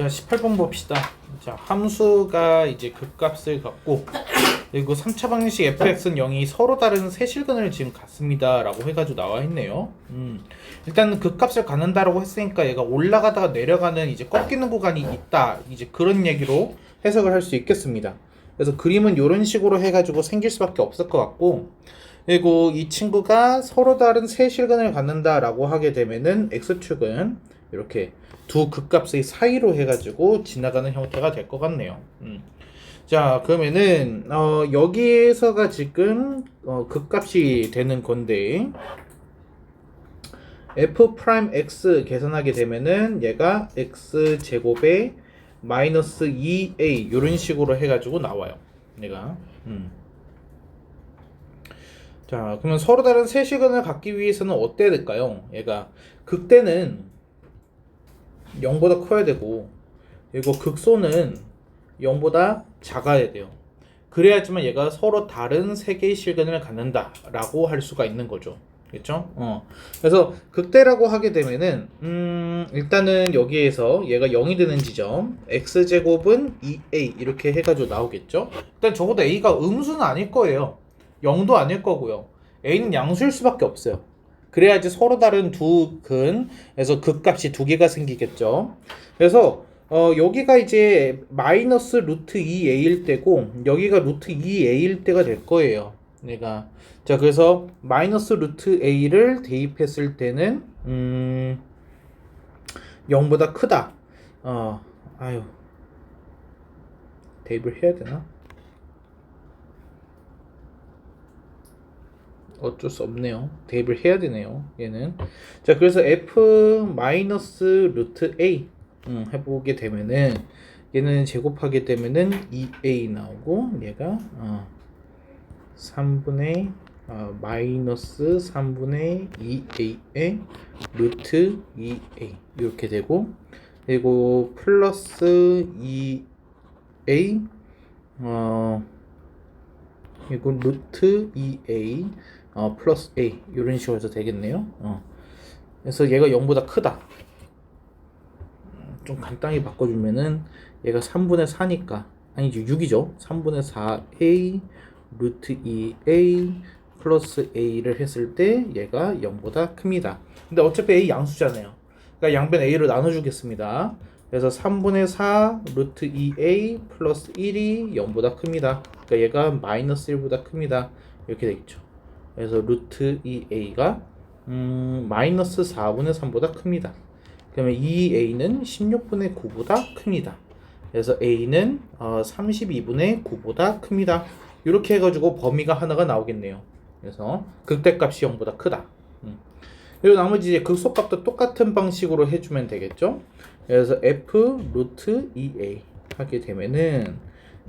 자, 18번 봅시다. 자, 함수가 이제 극값을 갖고 그리고 3차 방정식 fx는 0이 서로 다른 세 실근을 지금 갖습니다 라고 해가지고 나와 있네요. 일단 극값을 갖는다라고 했으니까 얘가 올라가다가 내려가는 이제 꺾이는 구간이 있다, 이제 그런 얘기로 해석을 할 수 있겠습니다. 그래서 그림은 이런 식으로 해가지고 생길 수밖에 없을 것 같고, 그리고 이 친구가 서로 다른 세 실근을 갖는다라고 하게 되면은 x축은 이렇게 두 극값의 사이로 해가지고 지나가는 형태가 될 것 같네요. 자, 그러면은 여기에서가 지금 극값이 되는 건데 f'(x) 계산하게 되면은 얘가 x제곱에 마이너스 2a 이런 식으로 해가지고 나와요. 얘가 자, 그러면 서로 다른 세 실근을 갖기 위해서는 어때야 될까요? 얘가 극대는 0보다 커야 되고, 그리고 극소는 0보다 작아야 돼요. 그래야지만 얘가 서로 다른 세 개의 실근을 갖는다 라고 할 수가 있는 거죠. 그렇죠? 그래서 극대라고 하게 되면은 일단은 여기에서 얘가 0이 되는 지점 x제곱은 2a 이렇게 해가지고 나오겠죠. 일단 적어도 a가 음수는 아닐 거예요. 0도 아닐 거고요. a는 양수일 수밖에 없어요. 그래야지 서로 다른 두 근에서 극값이 두 개가 생기겠죠. 그래서 여기가 이제 마이너스 루트 2a일 때고 여기가 루트 2a일 때가 될 거예요. 내가 자, 그래서 마이너스 루트 a를 대입했을 때는 0보다 크다. 아유, 대입을 해야 되나? 어쩔 수 없네요. 대입을 해야 되네요. 얘는. 자, 그래서 f 마이너스 루트 a 해보게 되면은 얘는 제곱하게 되면은 2a 나오고 얘가 3분의 마이너스 3분의 2a의 루트 2a 이렇게 되고, 그리고 플러스 2a 그리고 루트 2a 플러스 a 이런 식으로 해서 되겠네요. 그래서 얘가 0보다 크다. 좀 간단히 바꿔주면은 얘가 3분의 4니까 아니죠, 6이죠. 3분의 4a 루트 2a 플러스 a를 했을 때 얘가 0보다 큽니다. 근데 어차피 a 양수잖아요. 그러니까 양변 a로 나눠주겠습니다. 그래서 3분의 4 루트 2a 플러스 1이 0보다 큽니다. 그러니까 얘가 마이너스 1보다 큽니다. 이렇게 되겠죠. 그래서 루트 2a가 마이너스 4분의 3보다 큽니다. 그러면 2a는 16분의 9보다 큽니다. 그래서 a는 32분의 9보다 큽니다. 이렇게 해가지고 범위가 하나가 나오겠네요. 그래서 극대값이 0보다 크다. 그리고 나머지 이제 극소값도 똑같은 방식으로 해주면 되겠죠. 그래서 f 루트 2a 하게 되면은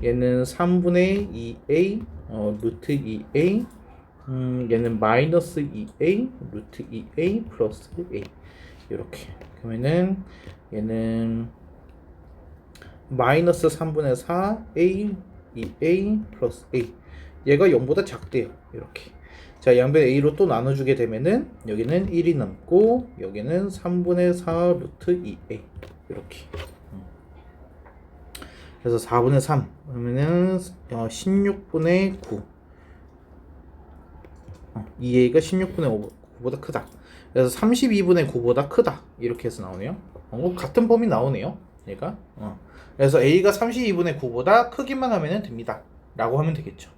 얘는 3분의 2a 루트 2a 얘는 마이너스 2a 루트 2a 플러스 a 이렇게. 그러면은 얘는 마이너스 3분의 4 a 2a 플러스 a 얘가 0보다 작대요. 이렇게. 자, 양변 a로 또 나눠주게 되면은 여기는 1이 남고 여기는 3분의 4 루트 2a 이렇게. 그래서 4분의 3 그러면은 16분의 9 2a가 16분의 9보다 크다. 그래서 32분의 9보다 크다 이렇게 해서 나오네요. 같은 범위 나오네요. 얘가. 그래서 a가 32분의 9보다 크기만 하면 됩니다 라고 하면 되겠죠.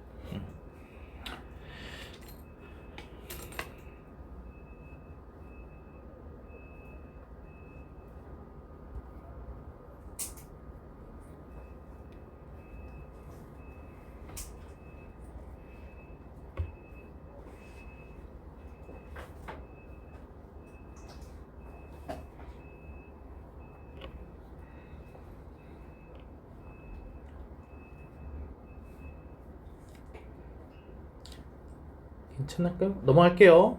괜찮을까요? 넘어갈게요.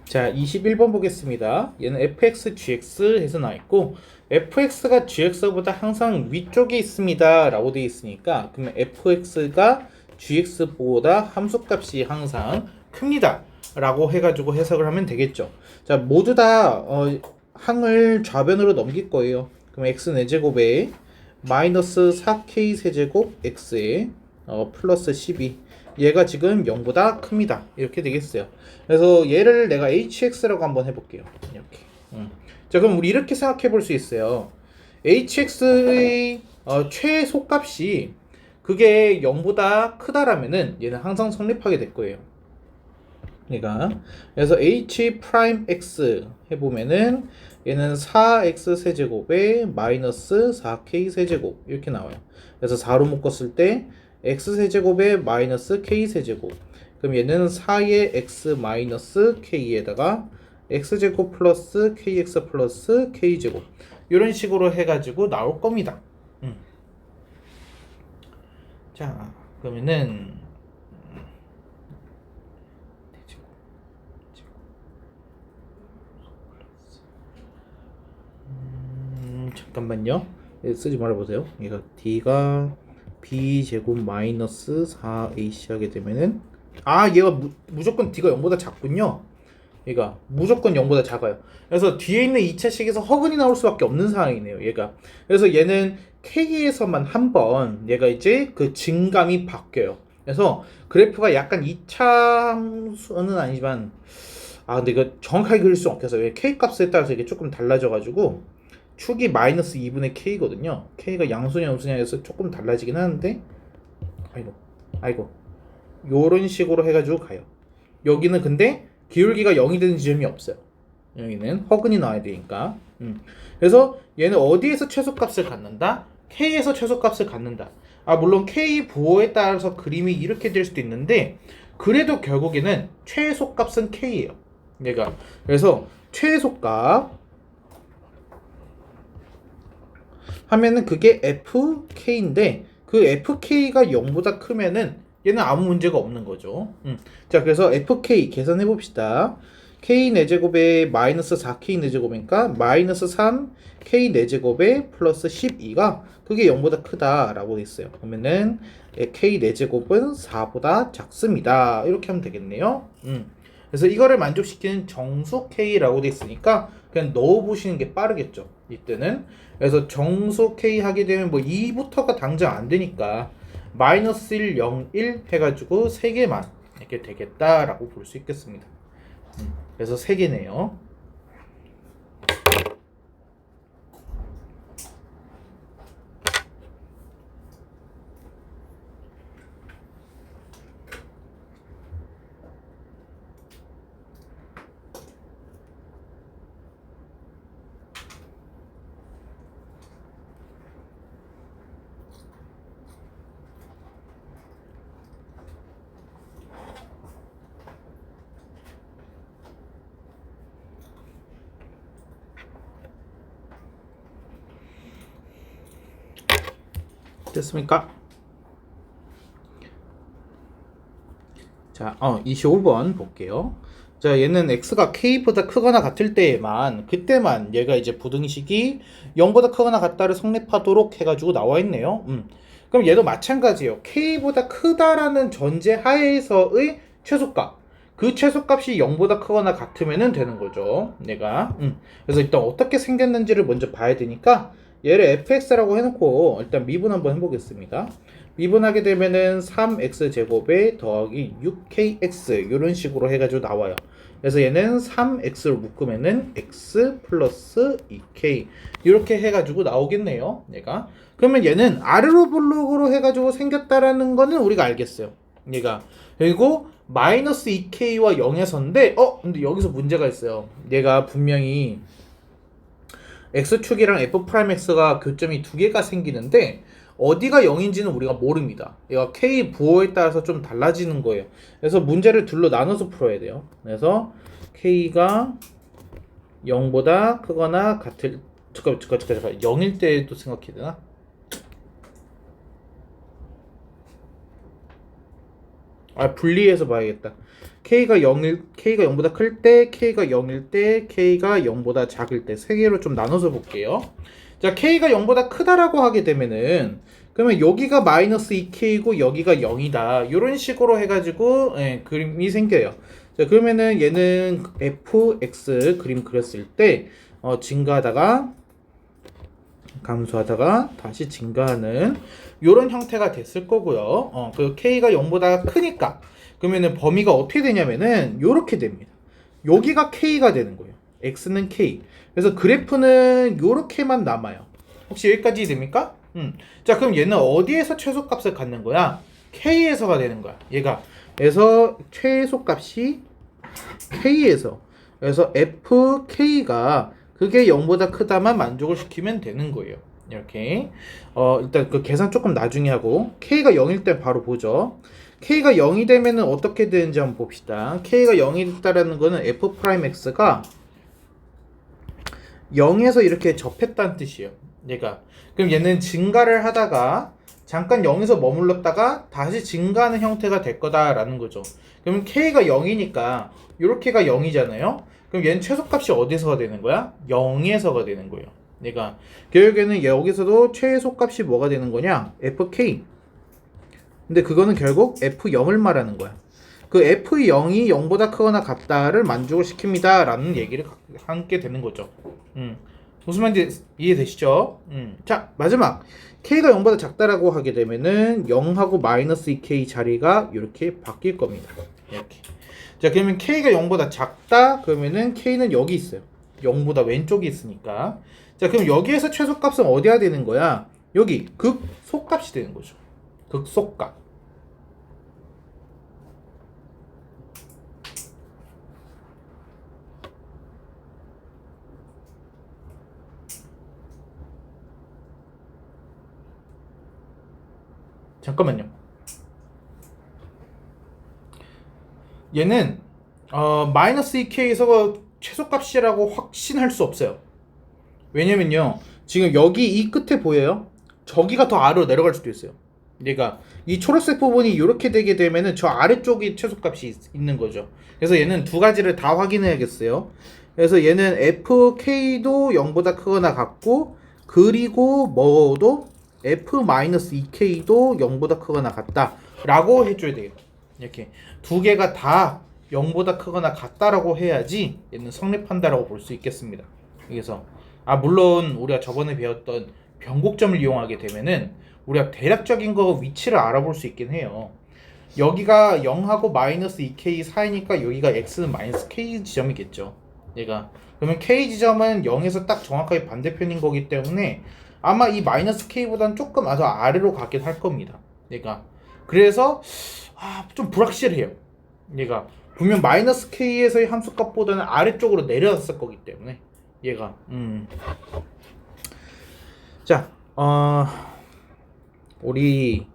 자, 21번 보겠습니다. 얘는 fx, gx 해서 나와있고 fx가 gx보다 항상 위쪽에 있습니다 라고 되어 있으니까 그러면 fx가 gx보다 함수값이 항상 큽니다 라고 해가지고 해석을 하면 되겠죠. 자, 모두 다 항을 좌변으로 넘길 거예요. 그럼 x 4제곱에 마이너스 4k 세제곱 x에 플러스 12. 얘가 지금 0보다 큽니다. 이렇게 되겠어요. 그래서 얘를 내가 hx라고 한번 해볼게요. 이렇게. 자, 그럼 우리 이렇게 생각해 볼 수 있어요. hx의 최소값이 그게 0보다 크다라면은 얘는 항상 성립하게 될 거예요. 그래서 h 프라임 x 해보면은 얘는 4x 세제곱에 마이너스 4k 세제곱 이렇게 나와요. 그래서 4로 묶었을 때 x 세제곱에 마이너스 k 세제곱. 그럼 얘는 4의 x 마이너스 k에다가 x제곱 플러스 kx 플러스 k제곱 이런 식으로 해가지고 나올 겁니다. 자, 그러면은 잠깐만요. 쓰지 말아보세요. 얘가 d가 b제곱 마이너스 4ac 하게 되면은 얘가 무조건 d가 0보다 작군요. 얘가 무조건 0보다 작아요. 그래서 뒤에 있는 2차식에서 허근이 나올 수밖에 없는 상황이네요. 얘가. 그래서 얘는 K에서만 한 번 얘가 이제 그 증감이 바뀌어요. 그래서 그래프가 약간 2차 함수는 아니지만 근데 이거 정확하게 그릴 수 없겠어요. K 값에 따라서 이게 조금 달라져가지고 축이 마이너스 2분의 K거든요. K가 양수냐 음수냐 해서 조금 달라지긴 하는데 아이고 요런 식으로 해가지고 가요. 여기는 근데 기울기가 0이 되는 지점이 없어요. 여기는 허근이 나와야 되니까. 그래서 얘는 어디에서 최소값을 갖는다? K에서 최소값을 갖는다. 물론 K 부호에 따라서 그림이 이렇게 될 수도 있는데 그래도 결국에는 최소값은 K예요. 얘가. 그래서 최소값 하면은 그게 FK인데 그 FK가 0보다 크면은 얘는 아무 문제가 없는 거죠. 자, 그래서 FK 계산해 봅시다. K 4제곱에 마이너스 4K 4제곱이니까 마이너스 3 K 4제곱에 플러스 12가 그게 0보다 크다라고 돼 있어요. 그러면은 K 4제곱은 4보다 작습니다. 이렇게 하면 되겠네요. 그래서 이거를 만족시키는 정수 K라고 돼 있으니까 그냥 넣어보시는 게 빠르겠죠. 이때는. 그래서 정수 K 하게 되면 뭐 2부터가 당장 안 되니까 마이너스 1, 0, 1 해가지고 3개만 이렇게 되겠다라고 볼 수 있겠습니다. 그래서 3개네요. 됐습니까? 자, 25번 볼게요. 자, 얘는 x가 k보다 크거나 같을 때에만 그때만 얘가 이제 부등식이 0보다 크거나 같다를 성립하도록 해가지고 나와 있네요. 그럼 얘도 마찬가지예요. k보다 크다라는 전제 하에서의 최소값. 그 최소값이 0보다 크거나 같으면 되는 거죠. 얘가. 그래서 일단 어떻게 생겼는지를 먼저 봐야 되니까 얘를 fx라고 해놓고 일단 미분 한번 해보겠습니다. 미분하게 되면은 3x제곱에 더하기 6kx 이런 식으로 해가지고 나와요. 그래서 얘는 3x로 묶으면은 x 플러스 2k 이렇게 해가지고 나오겠네요. 얘가. 그러면 얘는 아래로 블록으로 해가지고 생겼다라는 거는 우리가 알겠어요. 얘가. 그리고 마이너스 2k와 0에서인데 근데 여기서 문제가 있어요. 얘가 분명히 x축이랑 f'x가 교점이 두 개가 생기는데 어디가 0인지는 우리가 모릅니다. 얘가 k 부호에 따라서 좀 달라지는 거예요. 그래서 문제를 둘로 나눠서 풀어야 돼요. 그래서 k가 0보다 크거나 같을 잠깐 0일 때도 생각해야 되나? 분리해서 봐야겠다. K가 0보다 클 때, K가 0일 때, K가 0보다 작을 때 세 개로 좀 나눠서 볼게요. 자, K가 0보다 크다라고 하게 되면은 그러면 여기가 마이너스 2K고 여기가 0이다. 이런 식으로 해가지고 그림이 생겨요. 자, 그러면은 얘는 fx 그림 그렸을 때 증가하다가 감소하다가 다시 증가하는 요런 형태가 됐을 거고요. 그 k가 0보다 크니까 그러면은 범위가 어떻게 되냐면은 요렇게 됩니다. 여기가 k가 되는 거예요. x는 k. 그래서 그래프는 요렇게만 남아요. 혹시 여기까지 됩니까? 자, 그럼 얘는 어디에서 최소값을 갖는 거야? k에서가 되는 거야. 얘가. 그래서 최소값이 k에서. 그래서 fk가 그게 0보다 크다만 만족을 시키면 되는 거예요. 이렇게. 일단 그 계산 조금 나중에 하고 k가 0일 때 바로 보죠. k가 0이 되면은 어떻게 되는지 한번 봅시다. k가 0이 됐다라는 거는 f'x가 0에서 이렇게 접했다는 뜻이에요. 얘가. 그럼 얘는 증가를 하다가 잠깐 0에서 머물렀다가 다시 증가하는 형태가 될 거다라는 거죠. 그럼 k가 0이니까 이렇게가 0이잖아요. 그럼 얘는 최소값이 어디서가 되는 거야? 0에서가 되는 거예요. 얘가 결국에는 여기서도 최소값이 뭐가 되는 거냐? fk. 근데 그거는 결국 f0을 말하는 거야. 그 f0이 0보다 크거나 같다를 만족을 시킵니다 라는 얘기를 함께 되는 거죠. 무슨 말인지 이해되시죠? 자, 마지막 k가 0보다 작다라고 하게 되면은 0하고 마이너스 2k 자리가 이렇게 바뀔 겁니다. 이렇게. 자, 그러면 k가 0보다 작다 그러면은 k는 여기 있어요. 0보다 왼쪽에 있으니까. 자, 그럼 여기에서 최소값은 어디야 되는 거야? 여기 극소값이 되는 거죠. 극소값. 잠깐만요. 얘는 마이너스 2k에서 최소값이라고 확신할 수 없어요. 왜냐면요. 지금 여기 이 끝에 보여요? 저기가 더 아래로 내려갈 수도 있어요. 얘가 이 초록색 부분이 이렇게 되게 되면은 저 아래쪽이 최소값이 있는 거죠. 그래서 얘는 두 가지를 다 확인해야겠어요. 그래서 얘는 fk도 0보다 크거나 같고 그리고 뭐도 f-2k도 0보다 크거나 같다 라고 해줘야 돼요. 이렇게 두 개가 다 0보다 크거나 같다라고 해야지 얘는 성립한다라고 볼 수 있겠습니다. 그래서 물론 우리가 저번에 배웠던 변곡점을 이용하게 되면은 우리가 대략적인 거 위치를 알아볼 수 있긴 해요. 여기가 0하고 마이너스 2k 사이니까 여기가 x는 마이너스 k 지점이겠죠. 얘가 그러면 k 지점은 0에서 딱 정확하게 반대편인 거기 때문에 아마 이 마이너스 k보다는 조금 더 아래로 가긴 할 겁니다. 얘가 그래서 좀 불확실해요. 얘가 분명 마이너스 k에서의 함수값보다는 아래쪽으로 내려왔을 거기 때문에 얘가 자 우리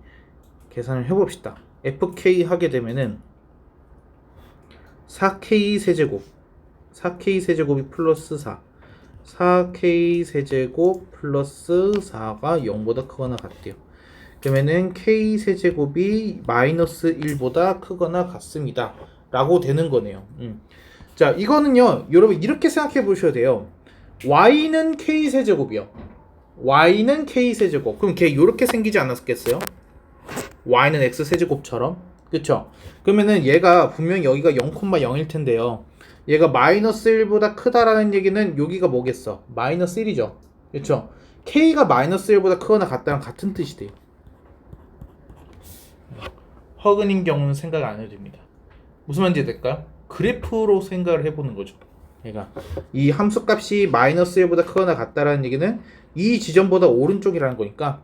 계산을 해봅시다. fk 하게 되면은 4k 세제곱 4k 세제곱이 플러스 4k 세제곱 플러스 4가 0보다 크거나 같대요. 그러면은 k 세제곱이 마이너스 1보다 크거나 같습니다 라고 되는 거네요. 자, 이거는요 여러분 이렇게 생각해 보셔야 돼요. y는 k 세제곱이요. y는 k 세제곱. 그럼 걔 이렇게 생기지 않았겠어요? y는 x 세제곱처럼. 그쵸? 그러면은 얘가 분명히 여기가 0,0일 텐데요. 얘가 마이너스 1보다 크다라는 얘기는 여기가 뭐겠어? 마이너스 1이죠. 그쵸? k가 마이너스 1보다 크거나 같다랑 같은 뜻이 돼요. 허근인 경우는 생각 안 해도 됩니다. 무슨 말인지 될까요? 그래프로 생각을 해보는 거죠. 그러니까 이 함수값이 마이너스 1보다 크거나 같다라는 얘기는 이 지점보다 오른쪽이라는 거니까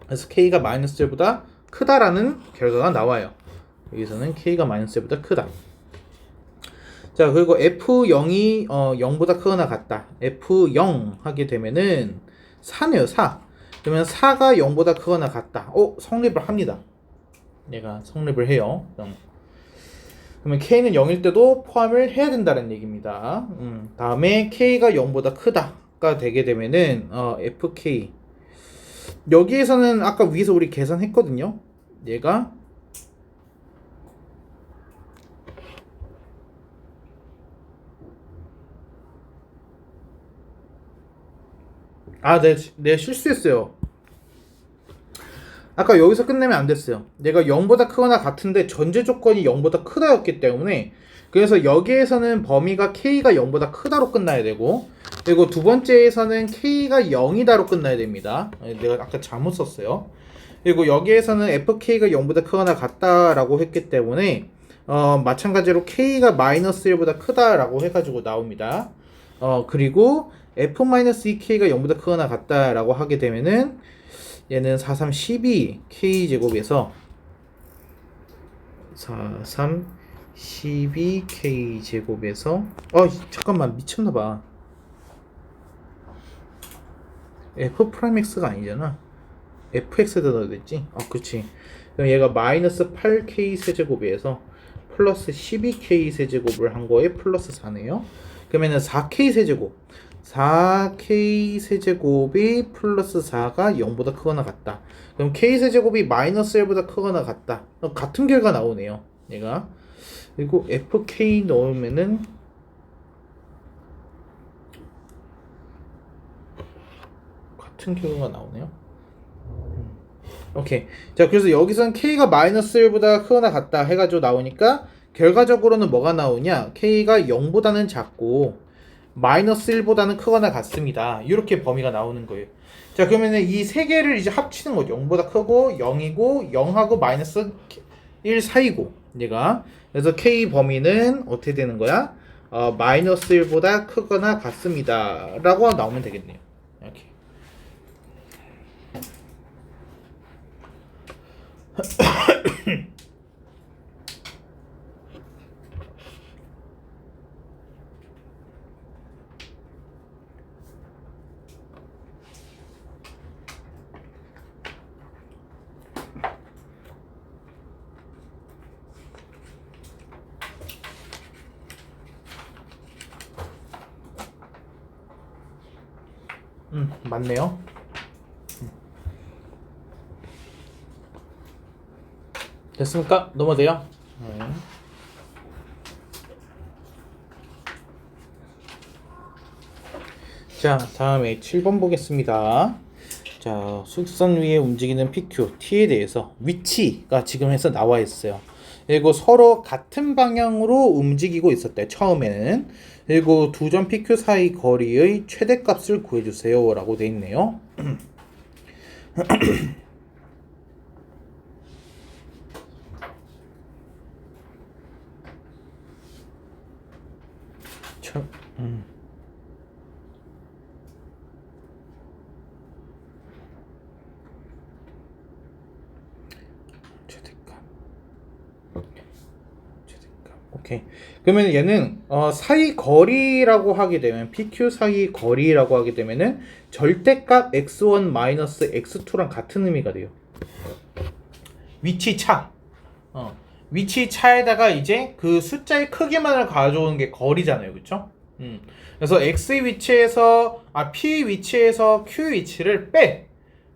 그래서 k가 마이너스 1보다 크다라는 결과가 나와요. 여기서는 k가 마이너스 1보다 크다. 자, 그리고 f0이 0보다 크거나 같다. f0 하게 되면은 4네요. 4. 그러면 4가 0보다 크거나 같다. 성립을 합니다. 얘가 성립을 해요. 그러면 k는 0일 때도 포함을 해야 된다는 얘기입니다. 다음에 k가 0보다 크다가 되게 되면은 fk 여기에서는 아까 위에서 우리 계산했거든요. 얘가 네, 실수했어요. 아까 여기서 끝내면 안 됐어요. 얘가 0보다 크거나 같은데 전제 조건이 0보다 크다였기 때문에 그래서 여기에서는 범위가 k가 0보다 크다로 끝나야 되고 그리고 두 번째에서는 k가 0이다로 끝나야 됩니다. 내가 아까 잘못 썼어요. 그리고 여기에서는 fk가 0보다 크거나 같다라고 했기 때문에 마찬가지로 k가 마이너스 1보다 크다라고 해가지고 나옵니다. 그리고 f-2k가 0보다 크거나 같다라고 하게 되면은 얘는 43, 12 k제곱에서 43, 12 k제곱에서 잠깐만 미쳤나봐. f'x가 아니잖아. fx에다 넣어야 됐지? 그치. 그럼 얘가 마이너스 8k 세제곱에서 플러스 12k 세제곱을 한 거에 플러스 4네요. 그러면은 4k 세제곱 4k 세제곱이 플러스 4가 0보다 크거나 같다. 그럼 k 세제곱이 마이너스 1보다 크거나 같다. 같은 결과 나오네요. 얘가. 그리고 fk 넣으면은 같은 결과가 나오네요. 오케이. 자, 그래서 여기서는 k가 마이너스 1보다 크거나 같다 해가지고 나오니까 결과적으로는 뭐가 나오냐? k가 0보다는 작고 마이너스 1보다는 크거나 같습니다. 이렇게 범위가 나오는 거예요. 자, 그러면은 이 세 개를 이제 합치는 거죠. 0보다 크고 0이고 0하고 마이너스 1 사이고 얘가. 그래서 k 범위는 어떻게 되는 거야? 마이너스 1보다 크거나 같습니다. 라고 나오면 되겠네요. 이렇게. 맞네요. 됐습니까? 넘어돼요? 자, 다음에 7번 보겠습니다. 자, 수직선 위에 움직이는 PQ, T에 대해서 위치가 지금 해서 나와 있어요. 그리고 서로 같은 방향으로 움직이고 있었대, 처음에는. 그리고 두 점 PQ 사이 거리의 최대값을 구해주세요 라고 돼 있네요. 오케이. 그러면 얘는 사이 거리라고 하게 되면 PQ 사이 거리라고 하게 되면은 절대값 x1 마이너스 x2랑 같은 의미가 돼요. 위치 차. 위치 차에다가 이제 그 숫자의 크기만을 가져오는 게 거리잖아요, 그렇죠? 그래서 x 위치에서 p 위치에서 q 위치를 빼.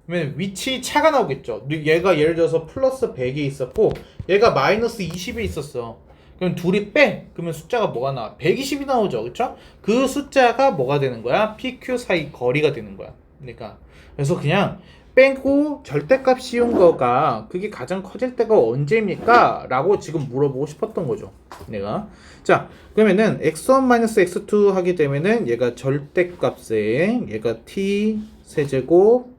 그러면 위치 차가 나오겠죠. 얘가 예를 들어서 플러스 100이 있었고 얘가 마이너스 20이 있었어. 그럼 둘이 빼. 그러면 숫자가 뭐가 나와? 120이 나오죠. 그쵸? 그 숫자가 뭐가 되는 거야? PQ 사이 거리가 되는 거야. 그러니까 그래서 그냥 빼고 절대값 씌운 거가 그게 가장 커질 때가 언제입니까? 라고 지금 물어보고 싶었던 거죠. 내가. 자, 그러면은 x1-x2 하게 되면은 얘가 절대값에 얘가 t 세제곱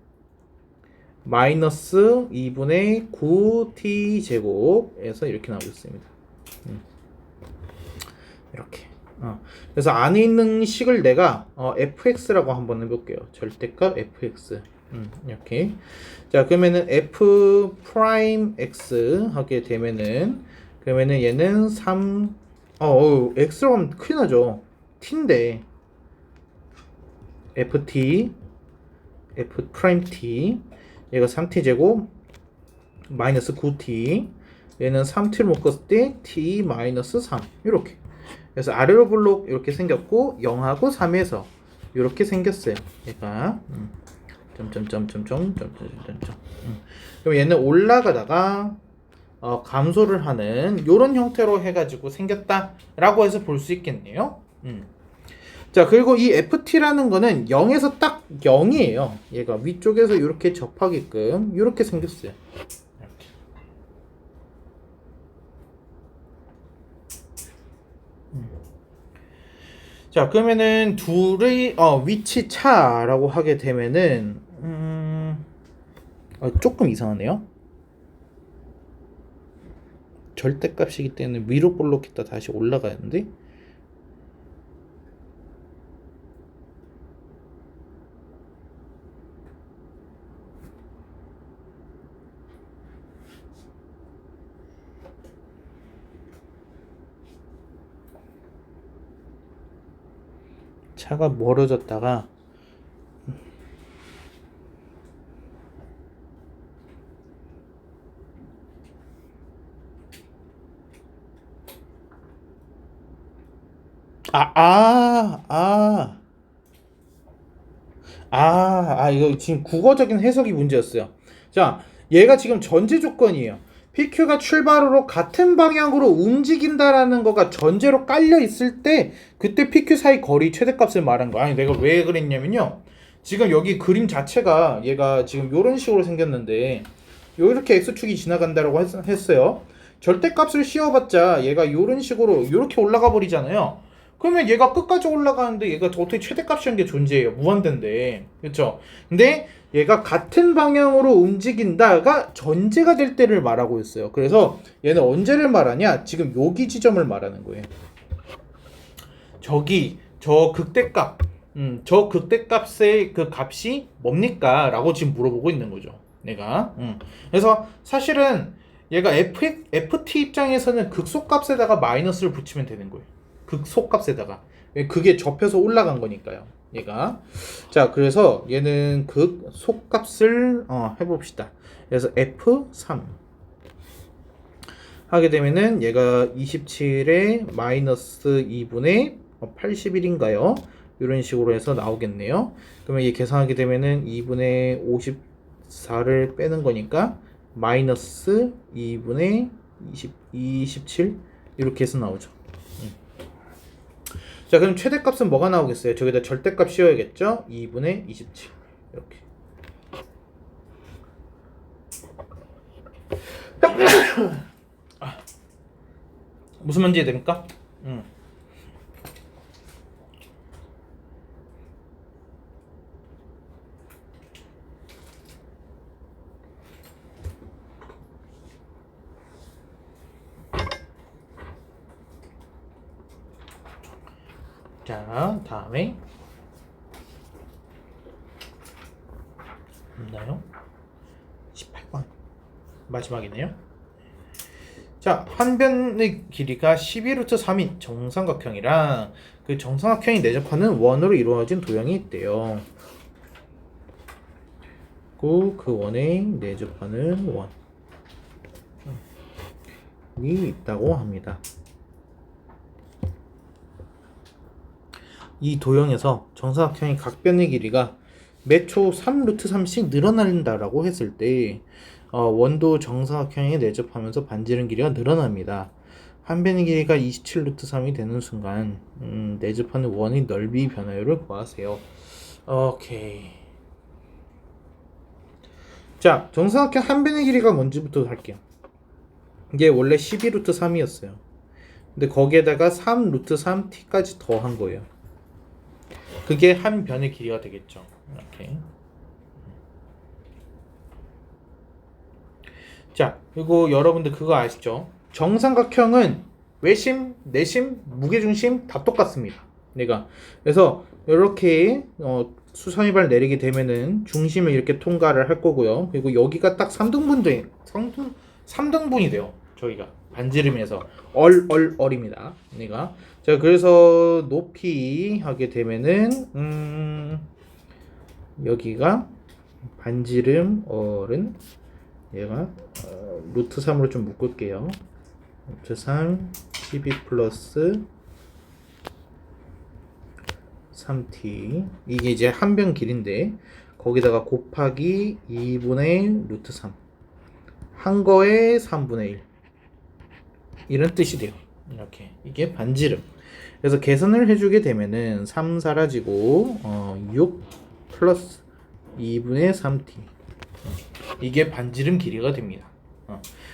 마이너스 2분의 9t 제곱에서 이렇게 나오겠습니다. 이렇게. 그래서 안에 있는 식을 내가 fx라고 한번 해볼게요. 절대값 fx. 이렇게. 자, 그러면은 f 프라임 x 하게 되면은 그러면은 얘는 3 x로 하면 큰일 나죠. t인데 ft f 프라임 t 얘가 3t 제곱 마이너스 9t 얘는 3t를 묶었을 때 t 마이너스 3 이렇게. 그래서 아래로 블록 이렇게 생겼고 0하고 3에서 이렇게 생겼어요. 얘가 점점점점점. 그럼 얘는 올라가다가 감소를 하는 이런 형태로 해가지고 생겼다라고 해서 볼 수 있겠네요. 자, 그리고 이 ft라는 거는 0에서 딱 0이에요. 얘가 위쪽에서 이렇게 접하게끔 이렇게 생겼어요. 이렇게. 자, 그러면은 둘의 위치 차라고 하게 되면은 조금 이상하네요. 절대값이기 때문에 위로 볼록했다 다시 올라가는데 차가 멀어졌다가 이거 지금 국어적인 해석이 문제였어요. 자, 얘가 지금 전제 조건이에요. PQ가 출발으로 같은 방향으로 움직인다라는 거가 전제로 깔려 있을 때 그때 PQ 사이 거리 최대값을 말한 거야. 아니, 내가 왜 그랬냐면요. 지금 여기 그림 자체가 얘가 지금 이런 식으로 생겼는데 이렇게 x축이 지나간다라고 했어요. 절대값을 씌워봤자 얘가 이런 식으로 이렇게 올라가 버리잖아요. 그러면 얘가 끝까지 올라가는데 얘가 어떻게 최대값이라는 게 존재해요. 무한대인데. 그렇죠? 근데 얘가 같은 방향으로 움직인다가 전제가 될 때를 말하고 있어요. 그래서 얘는 언제를 말하냐? 지금 여기 지점을 말하는 거예요. 저 극대값. 저 극대값의 그 값이 뭡니까? 라고 지금 물어보고 있는 거죠. 내가. 그래서 사실은 얘가 ft 입장에서는 극소값에다가 마이너스를 붙이면 되는 거예요. 극소값에다가. 그게 접혀서 올라간 거니까요. 얘가. 자, 그래서 얘는 극소값을 해봅시다. 그래서 f3 하게 되면은 얘가 27에 마이너스 2분의 81인가요? 이런 식으로 해서 나오겠네요. 그러면 얘 계산하게 되면은 2분의 54를 빼는 거니까 마이너스 2분의 27 이렇게 해서 나오죠. 자, 그럼 최대값은 뭐가 나오겠어요? 저기다 절대값 씌워야겠죠? 2분의 27 이렇게. 무슨 말인지 이해됩니까? 자, 다음에 없나요? 18번 마지막이네요. 자, 한 변의 길이가 12루트 3인 정삼각형이랑 그 정삼각형이 내접하는 원으로 이루어진 도형이 있대요. 그 원에 내접하는 원이 있다고 합니다. 이 도형에서 정사각형의 각 변의 길이가 매 초 3루트 3씩 늘어난다라고 했을 때 원도 정사각형에 내접하면서 반지름 길이가 늘어납니다. 한 변의 길이가 27루트 3이 되는 순간 내접하는 원의 넓이 변화율을 구하세요. 오케이. 자, 정사각형 한 변의 길이가 뭔지부터 할게요. 이게 원래 12루트 3이었어요. 근데 거기에다가 3루트 3t까지 더한 거예요. 그게 한 변의 길이가 되겠죠. 이렇게. 자, 그리고 여러분들 그거 아시죠? 정삼각형은 외심, 내심, 무게중심 다 똑같습니다. 그래서 이렇게 수선이발 내리게 되면은 중심을 이렇게 통과를 할 거고요. 그리고 여기가 딱 3등분이 돼요. 저희가 반지름에서 얼입니다. 자, 그래서 높이 하게 되면은 여기가 반지름 얼은 얘가 루트 3으로 좀 묶을게요. 루트 3 12 플러스 3t 이게 이제 한 변 길인데 거기다가 곱하기 2분의 루트 3 한 거에 3분의 1 이런 뜻이 돼요. 이렇게 이게 반지름. 그래서 계산을 해주게 되면은 3 사라지고 6 플러스 2분의 3t 이게 반지름 길이가 됩니다.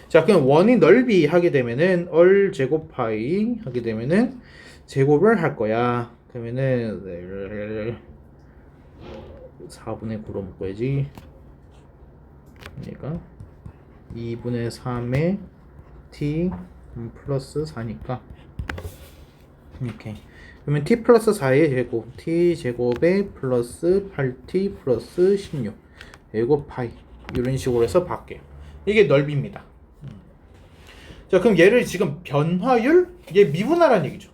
자, 그럼 원이 넓이 하게 되면은 얼 제곱 파이 하게 되면은 제곱을 할 거야. 그러면은 4분의 9로 묶어야지. 얘가 2분의 3의 t 플러스 4니까 이렇게. 그러면 t 플러스 4의 제곱 t 제곱에 플러스 8t 플러스 16 제곱 파이 이런 식으로 해서 밖에 이게 넓이입니다. 자, 그럼 얘를 지금 변화율 얘 미분하라는 얘기죠.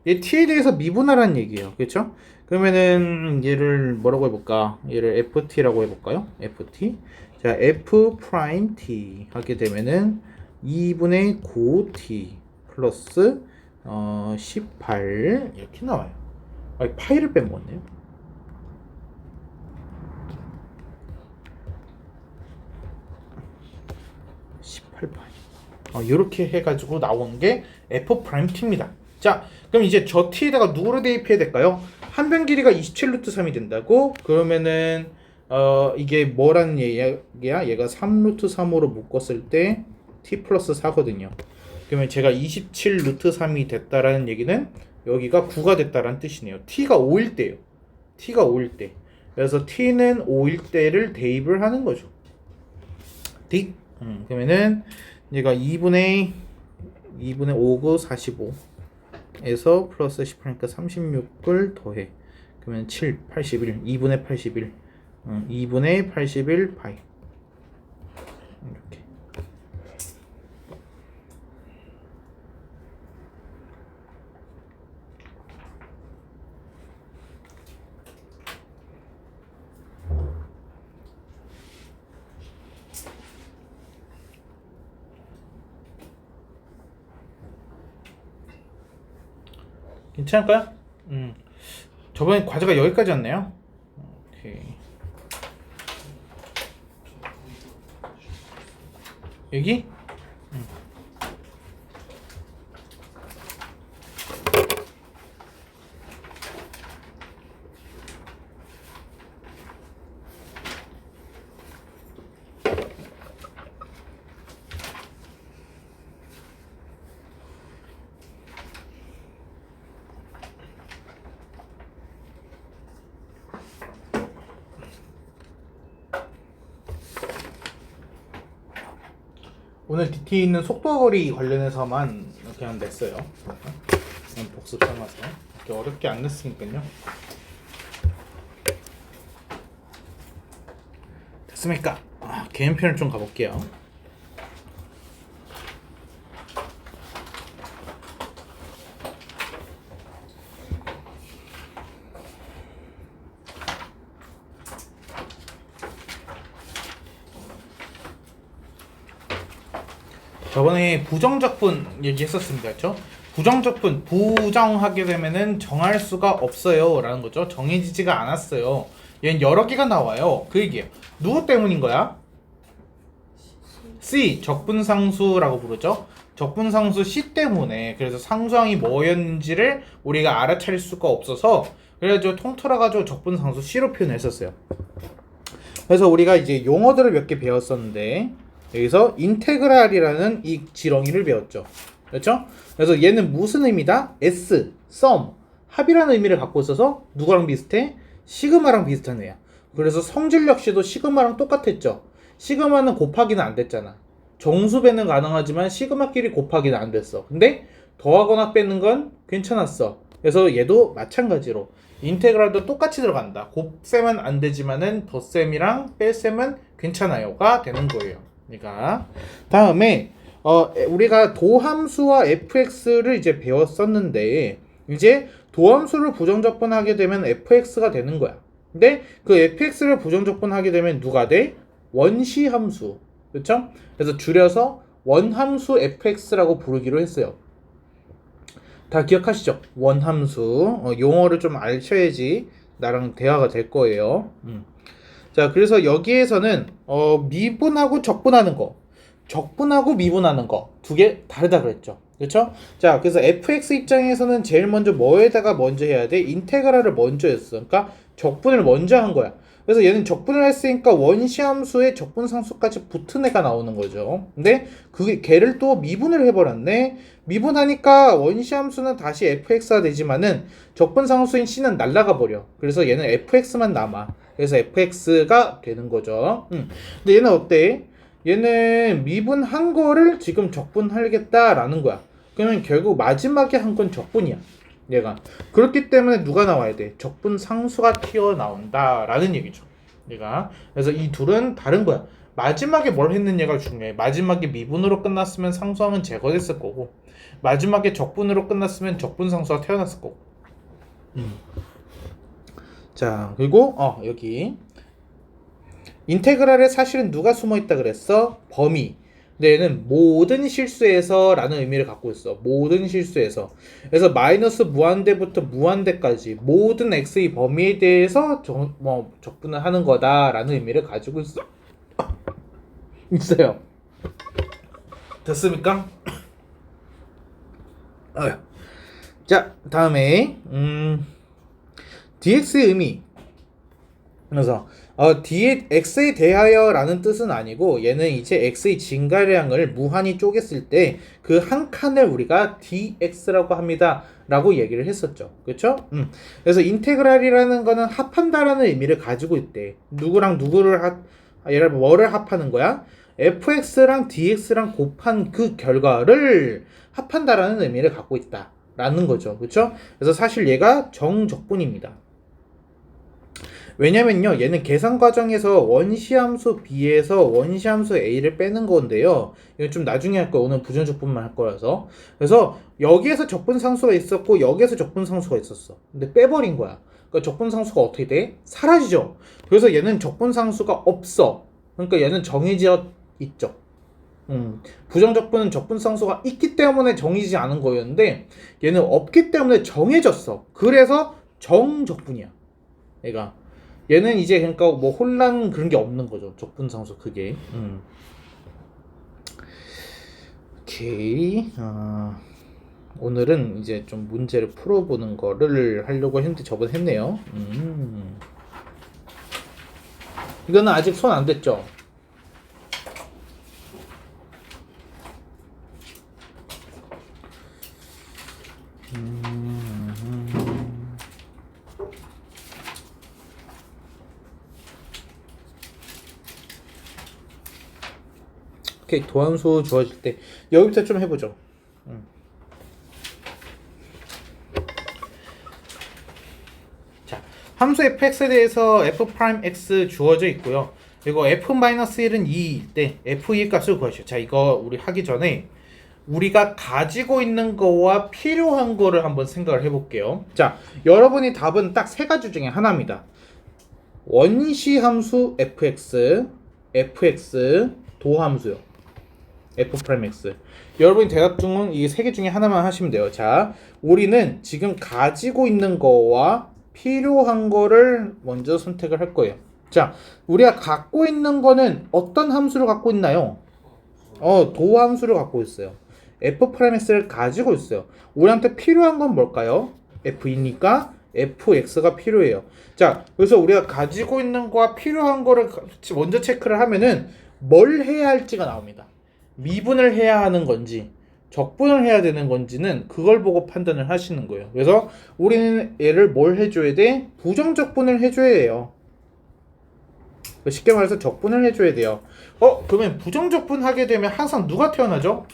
얘 t에 대해서 미분하라는 얘기예요. 그렇죠? 그러면은 얘를 뭐라고 해볼까? 얘를 ft라고 해볼까요? ft. 자, f 프라임 t 하게 되면은 2분의 9t 플러스 18 이렇게 나와요. 파이를 빼먹었네요. 이렇게 해가지고 나오는 게 f 프라임 t입니다. 자, 그럼 이제 저 t에다가 누구를 대입해야 될까요? 한 변 길이가 27 루트 3이 된다고? 그러면은 이게 뭐라는 얘기야? 얘가 3 루트 3으로 묶었을 때 t 플러스 4거든요. 그러면 제가 27 루트 3이 됐다라는 얘기는 여기가 9가 됐다라는 뜻이네요. t가 5일 때예요. t가 5일 때. 그래서 t는 5일 때를 대입을 하는 거죠. d. 그러면은 얘가 2분의 5구 45에서 플러스 18이니까 36을 더해. 그러면 7, 81, 2분의 81, 2분의 81 파이. 이렇게. 괜찮을까요? 저번에 과제가 여기까지였네요. 오케이. 여기? 오늘 DT 있는 속도거리 관련해서만 그냥 냈어요. 그냥 복습 삼아서 이렇게 어렵게 안 냈으니까요. 됐습니까? 개연편을 좀 가볼게요. 저번에 부정적분 얘기했었습니다. 그렇죠? 부정적분 부정하게 되면은 정할 수가 없어요 라는 거죠. 정해지지가 않았어요. 얘는 여러 개가 나와요. 그 얘기예요. 누구 때문인 거야? C 적분상수라고 부르죠. 적분상수 C 때문에. 그래서 상수항이 뭐였는지를 우리가 알아차릴 수가 없어서 그래가지고 통틀어가지고 적분상수 C로 표현했었어요. 그래서 우리가 이제 용어들을 몇 개 배웠었는데 여기서 인테그랄이라는 이 지렁이를 배웠죠. 그렇죠? 그래서 얘는 무슨 의미다? S, sum, 합이라는 의미를 갖고 있어서 누구랑 비슷해? 시그마랑 비슷한 애야. 그래서 성질 역시도 시그마랑 똑같았죠. 시그마는 곱하기는 안 됐잖아. 정수배는 가능하지만 시그마끼리 곱하기는 안 됐어. 근데 더하거나 빼는 건 괜찮았어. 그래서 얘도 마찬가지로 인테그랄도 똑같이 들어간다. 곱셈은 안 되지만은 덧셈이랑 뺄셈은 괜찮아요가 되는 거예요. 그러니까 다음에 우리가 도함수와 fx를 이제 배웠었는데 이제 도함수를 부정적분하게 되면 fx가 되는 거야. 근데 그 fx를 부정적분하게 되면 누가 돼? 원시함수. 그렇죠? 그래서 줄여서 원함수 fx라고 부르기로 했어요. 다 기억하시죠? 원함수. 용어를 좀 아셔야지 나랑 대화가 될 거예요. 자, 그래서 여기에서는 미분하고 적분하는 거, 적분하고 미분하는 거 두 개 다르다 그랬죠. 그렇죠? 자, 그래서 fx 입장에서는 제일 먼저 뭐에다가 먼저 해야 돼? 인테그랄을 먼저 했어. 그러니까 적분을 먼저 한 거야. 그래서 얘는 적분을 했으니까 원시함수에 적분상수까지 붙은 애가 나오는 거죠. 근데 그게 걔를 또 미분을 해버렸네. 미분하니까 원시함수는 다시 fx가 되지만은 적분상수인 c는 날라가 버려. 그래서 얘는 fx만 남아. 그래서 fx가 되는 거죠. 근데 얘는 어때? 얘는 미분한 거를 지금 적분하겠다라는 거야. 그러면 결국 마지막에 한 건 적분이야. 얘가. 그렇기 때문에 누가 나와야 돼? 적분 상수가 튀어나온다라는 얘기죠. 얘가. 그래서 이 둘은 다른 거야. 마지막에 뭘 했느냐가 중요해. 마지막에 미분으로 끝났으면 상수항은 제거됐을 거고, 마지막에 적분으로 끝났으면 적분 상수가 태어났을 거고. 자, 그리고 여기 인테그랄에 사실은 누가 숨어있다 그랬어? 범위. 근데 얘는 모든 실수에서 라는 의미를 갖고 있어. 모든 실수에서. 그래서 마이너스 무한대부터 무한대까지 모든 x의 범위에 대해서 적분을 하는 거다 라는 의미를 가지고 있어요. 됐습니까? 자, 다음에 dx의 의미. 그래서 x에 대하여라는 뜻은 아니고 얘는 이제 x의 증가량을 무한히 쪼갰을 때 그 한 칸을 우리가 dx라고 합니다 라고 얘기를 했었죠. 그렇죠? 그래서 인테그랄이라는 거는 합한다라는 의미를 가지고 있대. 누구랑 누구를 예를 들어 뭐를 합하는 거야? fx랑 dx랑 곱한 그 결과를 합한다라는 의미를 갖고 있다 라는 거죠. 그렇죠? 그래서 사실 얘가 정적분입니다. 왜냐면요, 얘는 계산 과정에서 원시함수 b에서 원시함수 a를 빼는 건데요. 이건 좀 나중에 할 거예요. 오늘 부정적분만 할 거라서. 그래서 여기에서 적분상수가 있었고 여기에서 적분상수가 있었어. 근데 빼버린 거야. 그러니까 적분상수가 어떻게 돼? 사라지죠. 그래서 얘는 적분상수가 없어. 그러니까 얘는 정해져 있죠. 부정적분은 적분상수가 있기 때문에 정해지지 않은 거였는데 얘는 없기 때문에 정해졌어. 그래서 정적분이야. 얘가. 얘는 이제 그러니까 뭐 혼란 그런 게 없는 거죠. 적분상수 그게. 오케이. 오늘은 이제 좀 문제를 풀어보는 거를 하려고 했는데 저번 했네요. 이거는 아직 손 안 댔죠? 오케이, 도함수 주어질 때 여기부터 좀 해보죠. 자, 함수 fx에 대해서 f'x 주어져 있고요. 그리고 f-1은 2일 때 f2의 값을 구하시오. 자, 이거 우리 하기 전에 우리가 가지고 있는 거와 필요한 거를 한번 생각을 해볼게요. 자, 여러분이 답은 딱 세 가지 중에 하나입니다. 원시 함수 fx, fx, 도함수요. f'x. 여러분이 대답 중은 이 세 개 중에 하나만 하시면 돼요. 자, 우리는 지금 가지고 있는 거와 필요한 거를 먼저 선택을 할 거예요. 자, 우리가 갖고 있는 거는 어떤 함수를 갖고 있나요? 도함수를 갖고 있어요. f'x를 가지고 있어요. 우리한테 필요한 건 뭘까요? f이니까 fx가 필요해요. 자, 그래서 우리가 가지고 있는 거와 필요한 거를 먼저 체크를 하면은 뭘 해야 할지가 나옵니다. 미분을 해야 하는 건지 적분을 해야 되는 건지는 그걸 보고 판단을 하시는 거예요. 그래서 우리는 얘를 뭘 해줘야 돼? 부정적분을 해줘야 돼요. 쉽게 말해서 적분을 해줘야 돼요. 그러면 부정적분 하게 되면 항상 누가 태어나죠?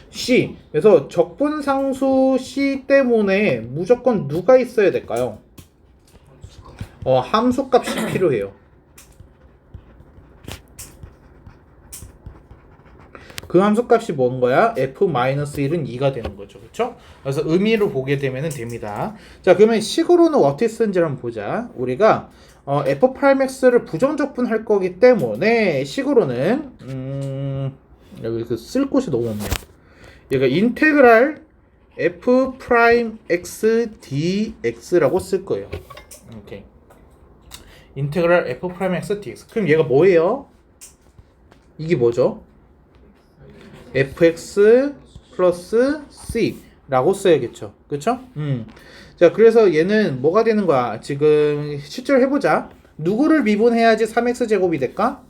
C. 그래서 적분상수 C 때문에 무조건 누가 있어야 될까요? 함수값이 필요해요. 그 함수값이 뭔 거야? f-1은 2가 되는 거죠. 그렇죠? 그래서 의미로 보게 되면 됩니다. 자, 그러면 식으로는 어떻게 쓰는지 한번 보자. 우리가 f'(x를) 부정적분 할 거기 때문에 식으로는 여기 쓸 곳이 너무 없네요. 얘가 인테그랄 f'(x) dx라고 쓸 거예요. 오케이. 인테그랄 f'(x) dx. 그럼 얘가 뭐예요? 이게 뭐죠? fx 플러스 c라고 써야겠죠. 그쵸? 자, 그래서 얘는 뭐가 되는 거야? 지금 실제로 해보자. 누구를 미분해야지 3x 제곱이 될까?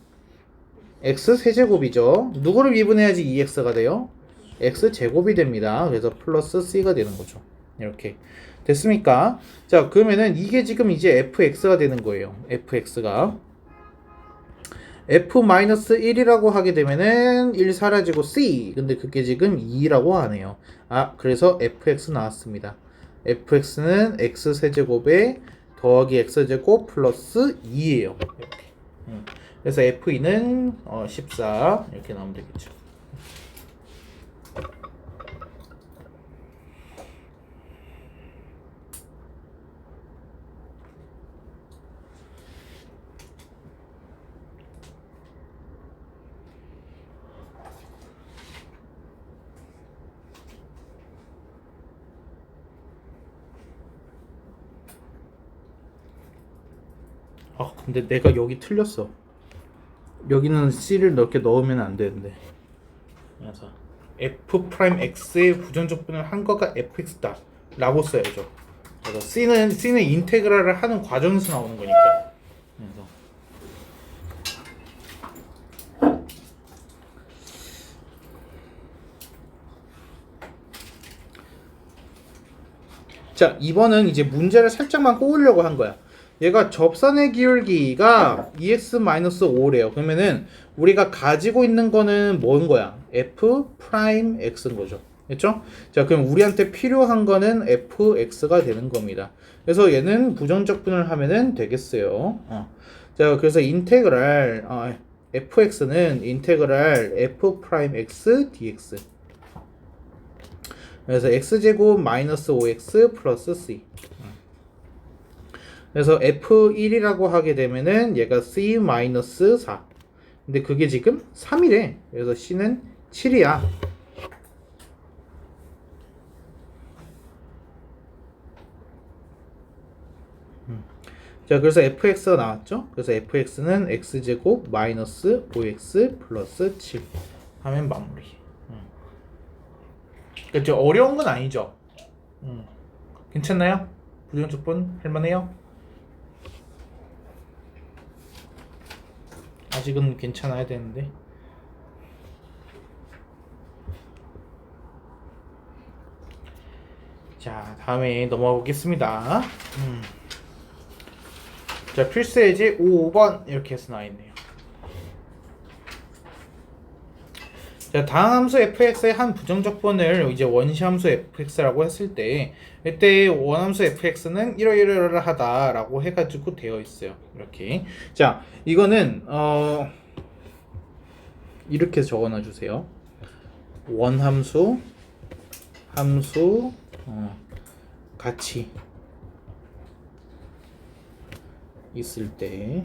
x 세제곱이죠. 누구를 미분해야지 2x가 돼요? x 제곱이 됩니다. 그래서 플러스 c가 되는 거죠. 이렇게 됐습니까? 자, 그러면은 이게 지금 이제 fx가 되는 거예요. fx가 f-1이라고 하게 되면은 1 사라지고 c. 근데 그게 지금 2라고 하네요. 아, 그래서 fx 나왔습니다. fx는 x 세제곱에 더하기 x제곱 플러스 2예요. 이렇게. 그래서 f2는 14 이렇게 나오면 되겠죠. 아, 근데 내가 여기 틀렸어. 여기는 c를 이렇게 넣으면 안 되는데. 그래서 f'x의 부정적분을 한 거가 fx다 라고 써야죠. 그래서 c는 인테그랄을 하는 과정에서 나오는 거니까. 그래서 자, 2번은 이제 문제를 살짝만 꼬으려고 한 거야. 얘가 접선의 기울기가 2x-5래요. 그러면은 우리가 가지고 있는 거는 뭔 거야? f'x인 거죠. 그렇죠? 자, 그럼 우리한테 필요한 거는 fx가 되는 겁니다. 그래서 얘는 부정적분을 하면은 되겠어요. 자, 그래서 인테그랄 fx는 인테그랄 f'x dx. 그래서 x제곱 마이너스 5x 플러스 c. 그래서 f1이라고 하게 되면은 얘가 c 마이너스 4. 근데 그게 지금 3이래. 그래서 c는 7이야. 자, 그래서 fx가 나왔죠? 그래서 fx는 x제곱 마이너스 5x 플러스 7 하면 마무리. 그렇죠? 어려운 건 아니죠? 괜찮나요? 부정적분 할만해요? 아직은 괜찮아야 되는데. 자, 다음에 넘어가 보겠습니다. 자, 필수 예제 5번 이렇게 해서 나와있네요. 자, 다음 함수 fx의 한 부정적분을 이제 원시함수 fx라고 했을 때 이때 원함수 fx는 이러이러하다 라고 해가지고 되어 있어요. 이렇게. 자, 이거는 이렇게 적어놔 주세요. 원함수 함수 같이 있을 때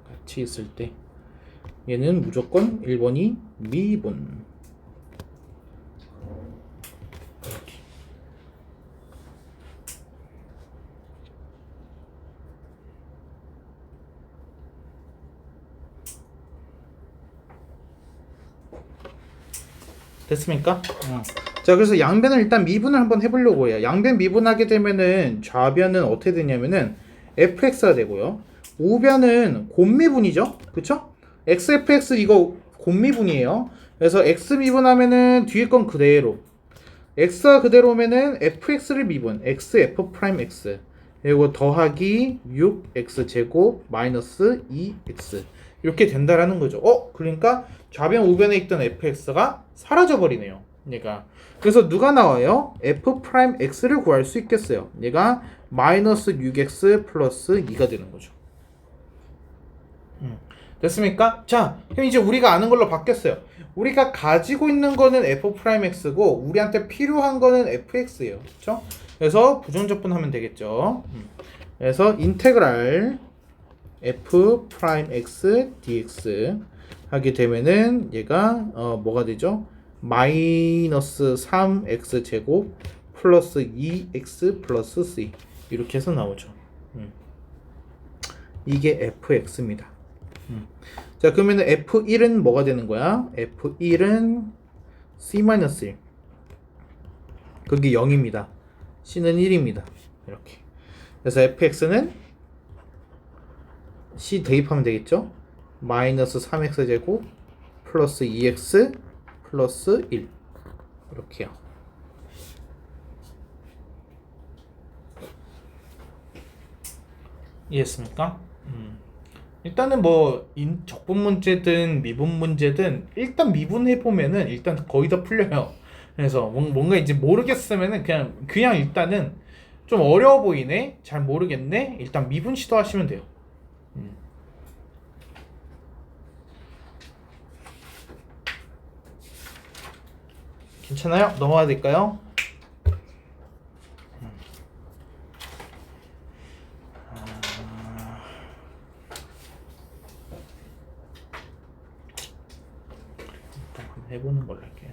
같이 있을 때 얘는 무조건 1번이 미분. 이렇게. 됐습니까? 자, 그래서 양변을 일단 미분을 한번 해보려고 해요. 양변 미분하게 되면은 좌변은 어떻게 되냐면은 fx가 되고요. 우변은 곱미분이죠. 그쵸? xfx 이거 곱미분이에요. 그래서 x 미분하면은 뒤에 건 그대로. x가 그대로면은 fx를 미분. x f'(x). 그리고 더하기 6x 제곱 마이너스 2x. 이렇게 된다라는 거죠. 그러니까 좌변 우변에 있던 fx가 사라져 버리네요. 얘가. 그래서 누가 나와요? f'x를 구할 수 있겠어요. 얘가 마이너스 6x 플러스 2가 되는 거죠. 됐습니까? 자, 그럼 이제 우리가 아는 걸로 바뀌었어요. 우리가 가지고 있는 거는 f'x고 우리한테 필요한 거는 fx예요. 그렇죠? 그래서 부정적분 하면 되겠죠. 그래서 인테그랄 f'x dx 하게 되면은 얘가 뭐가 되죠? 마이너스 3x 제곱 플러스 2x 플러스 c 이렇게 해서 나오죠. 이게 fx입니다. 자, 그러면 F1은 뭐가 되는 거야? F1은 C-1. 그게 0입니다. C는 1입니다. 이렇게. 그래서 fx는 C 대입하면 되겠죠? 마이너스 3x 제곱 플러스 2x 플러스 1 이렇게요. 이해했습니까? 일단은 뭐 적분 문제든 미분 문제든 일단 미분해 보면은 일단 거의 다 풀려요. 그래서 뭔가 이제 모르겠으면은 그냥 일단은 좀 어려워 보이네, 잘 모르겠네, 일단 미분 시도하시면 돼요. 괜찮아요? 넘어가야 될까요? 해보는 걸로 할게요.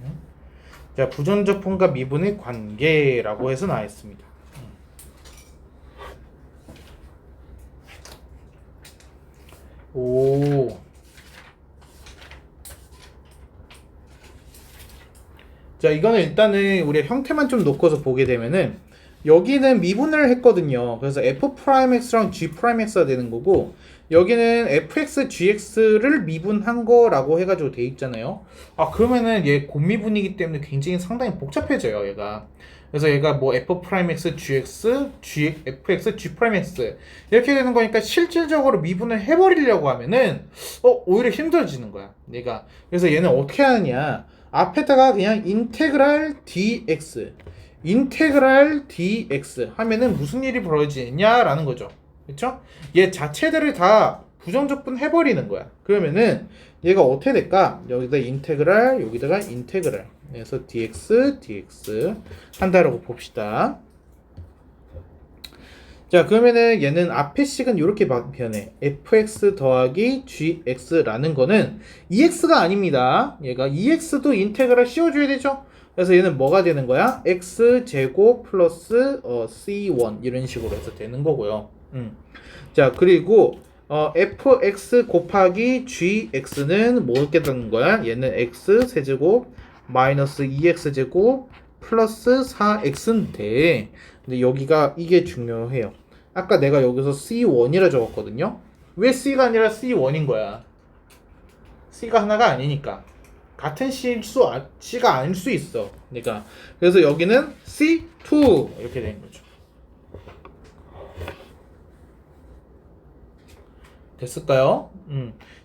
자, 부전적분과 미분의 관계라고 해서 나왔습니다. 오. 자, 이거는 일단은 우리가 형태만 좀 놓고서 보게 되면은 여기는 미분을 했거든요. 그래서 f'x랑 g'x가 되는 거고, 여기는 fx, gx를 미분한 거라고 해가지고 돼 있잖아요. 아, 그러면은 얘 곱미분이기 때문에 굉장히 상당히 복잡해져요, 얘가. 그래서 얘가 뭐 f'x, gx, fx, g'x 이렇게 되는 거니까 실질적으로 미분을 해버리려고 하면은 오히려 힘들어지는 거야, 얘가. 그래서 얘는 어떻게 하느냐? 앞에다가 그냥 인테그랄 dx 하면은 무슨 일이 벌어지냐라는 거죠. 그렇죠? 얘 자체들을 다 부정적분 해버리는 거야. 그러면은 얘가 어떻게 될까? 여기다 인테그랄, 여기다가 인테그랄. 그래서 dx 한다라고 봅시다. 자, 그러면은 얘는 앞에 식은 이렇게 변해. fx 더하기 gx라는 거는 ex가 아닙니다. 얘가 ex도 인테그랄 씌워줘야 되죠? 그래서 얘는 뭐가 되는 거야? x제곱 플러스 c1 이런 식으로 해서 되는 거고요. 자, 그리고 fx 곱하기 gx는 뭐게 되는 거야? 얘는 x 세제곱 마이너스 2x제곱 플러스 4x인데, 근데 여기가 이게 중요해요. 아까 내가 여기서 C1이라 적었거든요. 왜 C가 아니라 C1인 거야? C가 하나가 아니니까. 같은 C가 아닐 수 있어. 그러니까 그래서 여기는 C2 이렇게 되는 거죠. 됐을까요?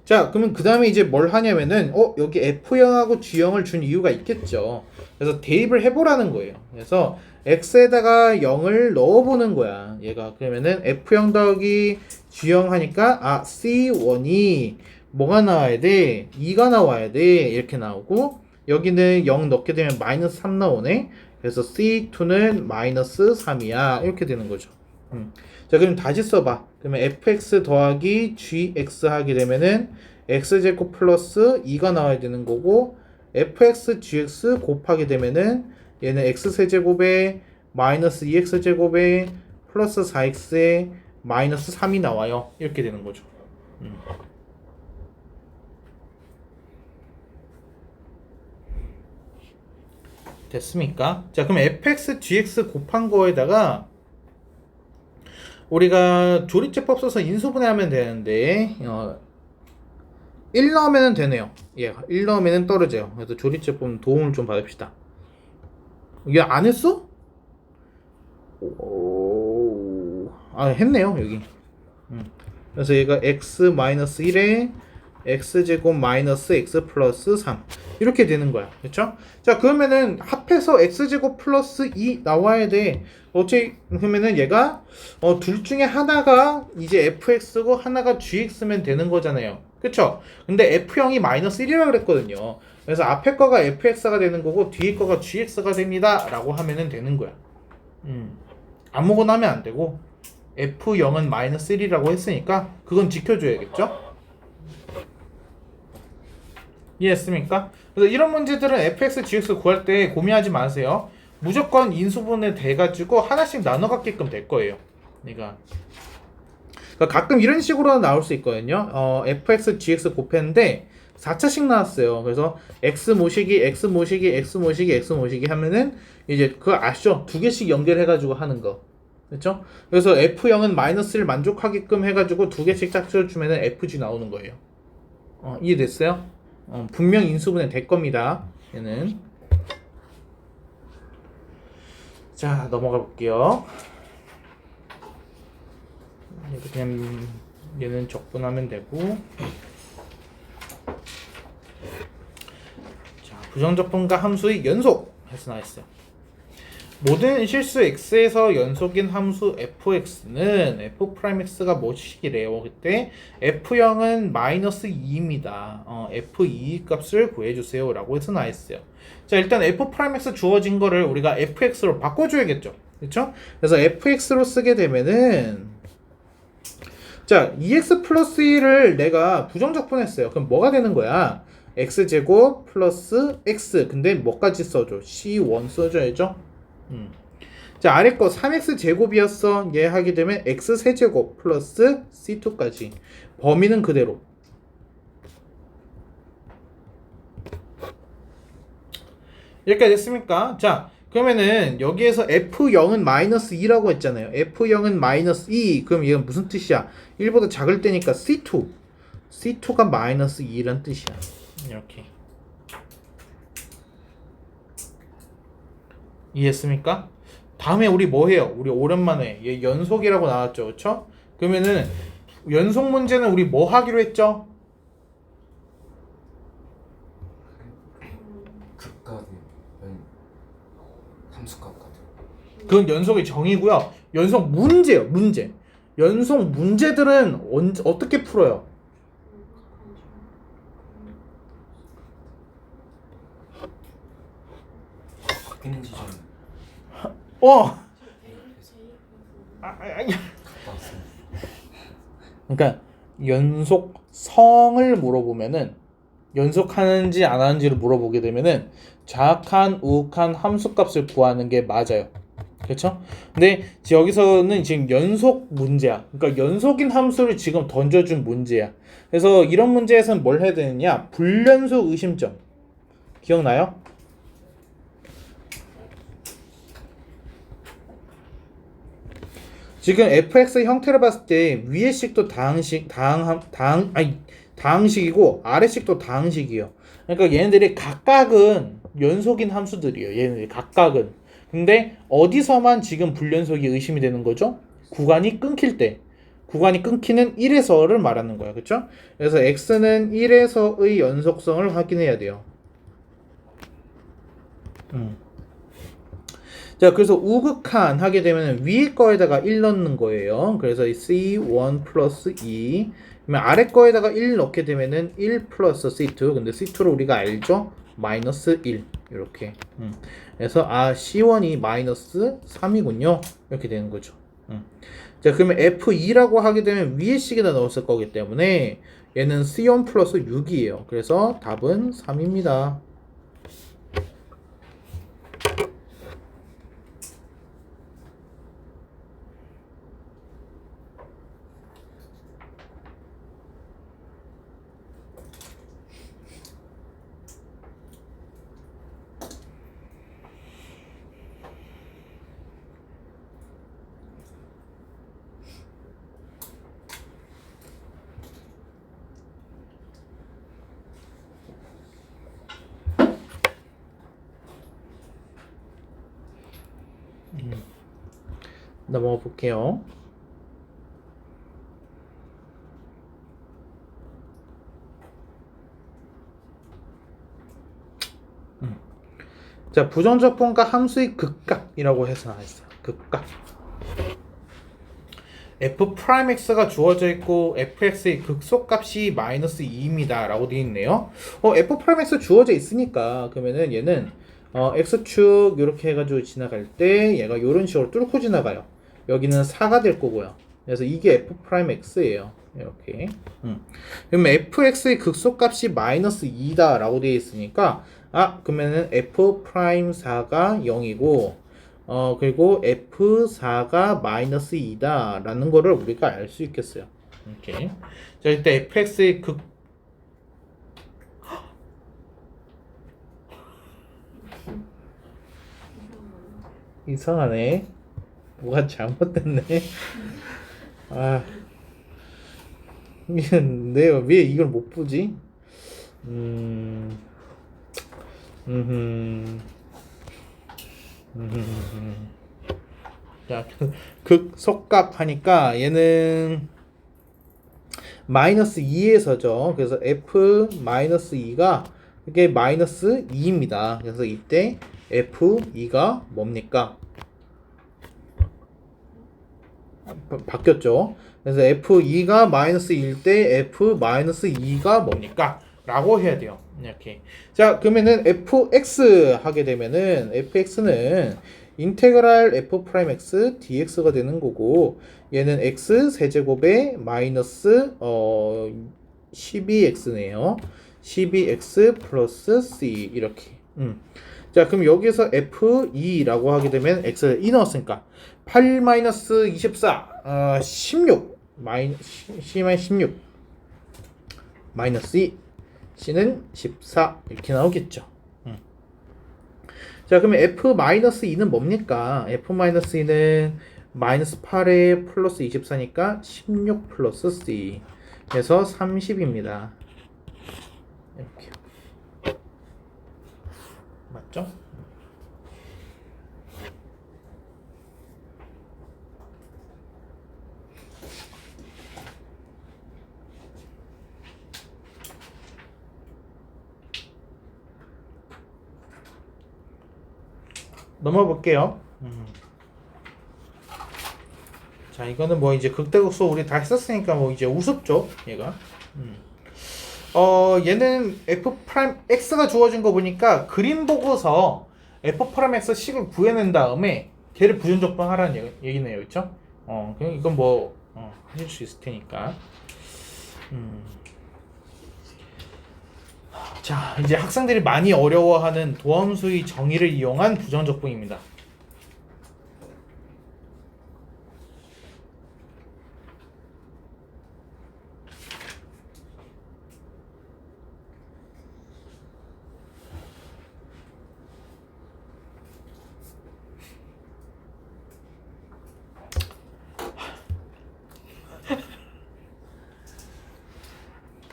자, 그러면 그 다음에 이제 뭘 하냐면은 여기 F형하고 G형을 준 이유가 있겠죠. 그래서 대입을 해보라는 거예요. 그래서 X에다가 0을 넣어보는 거야, 얘가. 그러면은 F형 더하기 G형 하니까 C1이 뭐가 나와야 돼? 2가 나와야 돼. 이렇게 나오고, 여기는 0 넣게 되면 마이너스 3 나오네. 그래서 C2는 마이너스 3이야. 이렇게 되는 거죠. 자, 그럼 다시 써봐. 그러면 fx 더하기 gx 하게 되면은 x제곱 플러스 2가 나와야 되는 거고, fx gx 곱하게 되면은 얘는 x세제곱에 마이너스 2x제곱에 플러스 4x에 마이너스 3이 나와요. 이렇게 되는 거죠. 됐습니까? 자, 그럼 fx gx 곱한 거에다가 우리가 조리제법 써서 인수분해하면 되는데 1 넣으면 되네요. 예, 1 넣으면 떨어져요. 그래서 조리제법 도움을 좀 받읍시다. 이게 안 했어? 했네요, 여기. 그래서 얘가 x-1에 x제곱 마이너스 x 플러스 3 이렇게 되는 거야. 그렇죠? 자, 그러면은 합해서 x제곱 플러스 2 나와야 돼. 어차피 그러면은 얘가 둘 중에 하나가 이제 fx고 하나가 gx면 되는 거잖아요. 그쵸? 근데 f형이 마이너스 1이라고 그랬거든요. 그래서 앞에 거가 fx가 되는 거고 뒤에 거가 gx가 됩니다 라고 하면은 되는 거야. 아무거나 하면 안 되고 f0은 마이너스 1이라고 했으니까 그건 지켜줘야겠죠? 이해했습니까? 그래서 이런 문제들은 fx, gx 구할 때 고민하지 마세요. 무조건 인수분해 돼가지고 하나씩 나눠 갖게끔 될 거예요. 그러니까 그러니까 가끔 이런 식으로 나올 수 있거든요. fx, gx 곱했는데 4차씩 나왔어요. 그래서 x 모시기, x 모시기, x 모시기, x 모시기 하면은 이제 그거 아시죠? 두 개씩 연결해가지고 하는 거. 그렇죠? 그래서 f0은 마이너스를 만족하게끔 해가지고 두 개씩 짝지어 주면은 fg 나오는 거예요. 이해됐어요? 분명 인수분해 될 겁니다. 얘는. 자, 넘어가 볼게요. 그냥 얘는 적분하면 되고. 자, 부정적분과 함수의 연속 해서 나왔어요. 모든 실수 x에서 연속인 함수 fx는 f'x가 뭐식이래요? 그때 f0은 마이너스 2입니다. f2 값을 구해주세요 라고 해서 나왔어요. 자, 일단 f'x 주어진 거를 우리가 fx로 바꿔줘야겠죠. 그렇죠? 그래서 fx로 쓰게 되면은 자, 2x 플러스 1을 내가 부정적분했어요. 그럼 뭐가 되는 거야? x제곱 플러스 x. 근데 뭐까지 써줘? c1 써줘야죠. 자, 아래 거 3x 제곱이었어. 얘 하게 되면 x 세제곱 플러스 c2까지. 범위는 그대로. 여기까지 됐습니까? 자, 그러면은 여기에서 f0은 마이너스 2라고 했잖아요. f0은 마이너스 2. 그럼 이건 무슨 뜻이야? 1보다 작을 때니까 c2. c2가 마이너스 2란 뜻이야. 이렇게. 이해했습니까? 다음에 우리 뭐 해요? 우리 오랜만에 얘 연속이라고 나왔죠. 그쵸? 그러면은 연속 문제는 우리 뭐 하기로 했죠? 극과 함수값 같은. 그건 연속의 정의고요. 연속 문제요. 문제. 연속 문제들은 어떻게 풀어요? 바뀌는 지점. 그러니까 연속성을 물어보면은 연속하는지 안 하는지를 물어보게 되면은 좌악한 우악한 함수값을 구하는 게 맞아요. 그렇죠? 근데 여기서는 지금 연속 문제야. 그러니까 연속인 함수를 지금 던져준 문제야. 그래서 이런 문제에서는 뭘 해야 되느냐? 불연속 의심점. 기억나요? 지금 fx 형태를 봤을 때 위에 식도 다항식이고 아래 식도 다항식이에요. 그러니까 얘네들이 각각은 연속인 함수들이에요. 얘네들이 각각은. 근데 어디서만 지금 불연속이 의심이 되는 거죠? 구간이 끊길 때. 구간이 끊기는 1에서를 말하는 거야. 그렇죠? 그래서 x는 1에서의 연속성을 확인해야 돼요. 자, 그래서 우극한 하게 되면 위에 거에다가 1 넣는 거예요. 그래서 C1 플러스 2. 그러면 아래 거에다가 1 넣게 되면은 1 플러스 C2. 근데 C2를 우리가 알죠? 마이너스 1. 이렇게. 그래서 C1이 마이너스 3이군요. 이렇게 되는 거죠. 자, 그러면 F2라고 하게 되면 위에 식에다 넣었을 거기 때문에 얘는 C1 플러스 6이에요. 그래서 답은 3입니다. 넘어가 볼게요. 자, 부정적분과 함수의 극각이라고 해서 나와있어요. 극각. f'x가 주어져 있고 fx의 극소값이 마이너스 2입니다 라고 되어 있네요. f'x 주어져 있으니까 그러면은 얘는 x축 이렇게 해가지고 지나갈 때 얘가 이런 식으로 뚫고 지나가요. 여기는 4가 될 거고요. 그래서 이게 f'x예요. 이렇게. 그러면 fx의 극소값이 마이너스 2다 라고 되어 있으니까 그러면은 f'4가 0이고 그리고 F4가 마이너스 2다 라는 거를 우리가 알 수 있겠어요. 이렇게. 자, 이때 fx의 극 이상하네. 뭐가 잘못됐네. 아, 내가 왜 이걸 못 보지? 음, 음, 자, 극속값 하니까 얘는 마이너스 2에서죠. 그래서 f 마이너스 2가 이게 마이너스 2입니다. 그래서 이때 f2가 뭡니까? 바뀌었죠. 그래서 f2가 마이너스 1일 때 f 마이너스 2가 뭡니까? 라고 해야 돼요. 이렇게. 자, 그러면은 fx 하게 되면은 fx는 인테그랄 f 프라임 x dx가 되는 거고 얘는 x 세제곱에 마이너스 12x네요. 12x 플러스 c 이렇게. 자, 그럼 여기서 f2라고 하게 되면 x를 2 넣었으니까 8-24 16 C-16 마이너스 2 C는 14 이렇게 나오겠죠. 자, 그러면 F-2는 뭡니까? F-2는 마이너스 8에 플러스 24니까 16 플러스 C 그래서 30입니다. 이렇게 맞죠? 넘어 볼게요. 자, 이거는 뭐 이제 극대극소 우리 다 했었으니까 뭐 이제 우습죠, 얘가. 얘는 f 프라임 x가 주어진 거 보니까 그림 보고서 f 프라임 x 식을 구해낸 다음에 걔를 부전적분하라는 얘기네요, 그렇죠? 그냥 이건 뭐 하실 수 있을 테니까. 자, 이제 학생들이 많이 어려워하는 도함수의 정의를 이용한 부정적분입니다.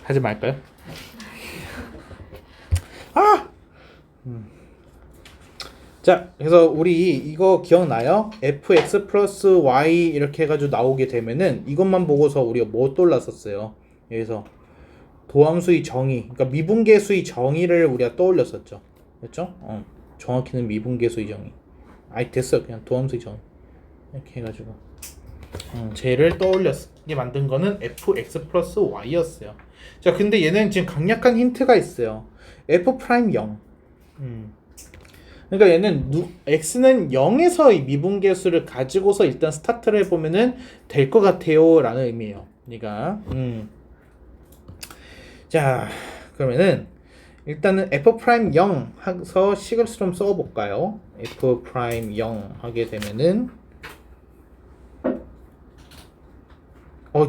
하지 말까요? 자, 그래서 우리 이거 기억나요? fx 플러스 y 이렇게 해가지고 나오게 되면은 이것만 보고서 우리가 뭐 떠올랐었어요? 여기서 도함수의 정의, 그러니까 미분계수의 정의를 우리가 떠올렸었죠. 그렇죠? 정확히는 미분계수의 정의. 아이 됐어요. 그냥 도함수의 정의 이렇게 해가지고 쟤를 떠올렸게 만든 거는 fx 플러스 y였어요. 자, 근데 얘는 지금 강력한 힌트가 있어요. f 프라임 0. 그러니까 얘는 x는 0에서 이 미분계수를 가지고서 일단 스타트를 해보면은 될 것 같아요 라는 의미예요. 그러니까 자, 그러면은 일단은 f 프라임 0 해서 식을 좀 써볼까요? f 프라임 0 하게 되면은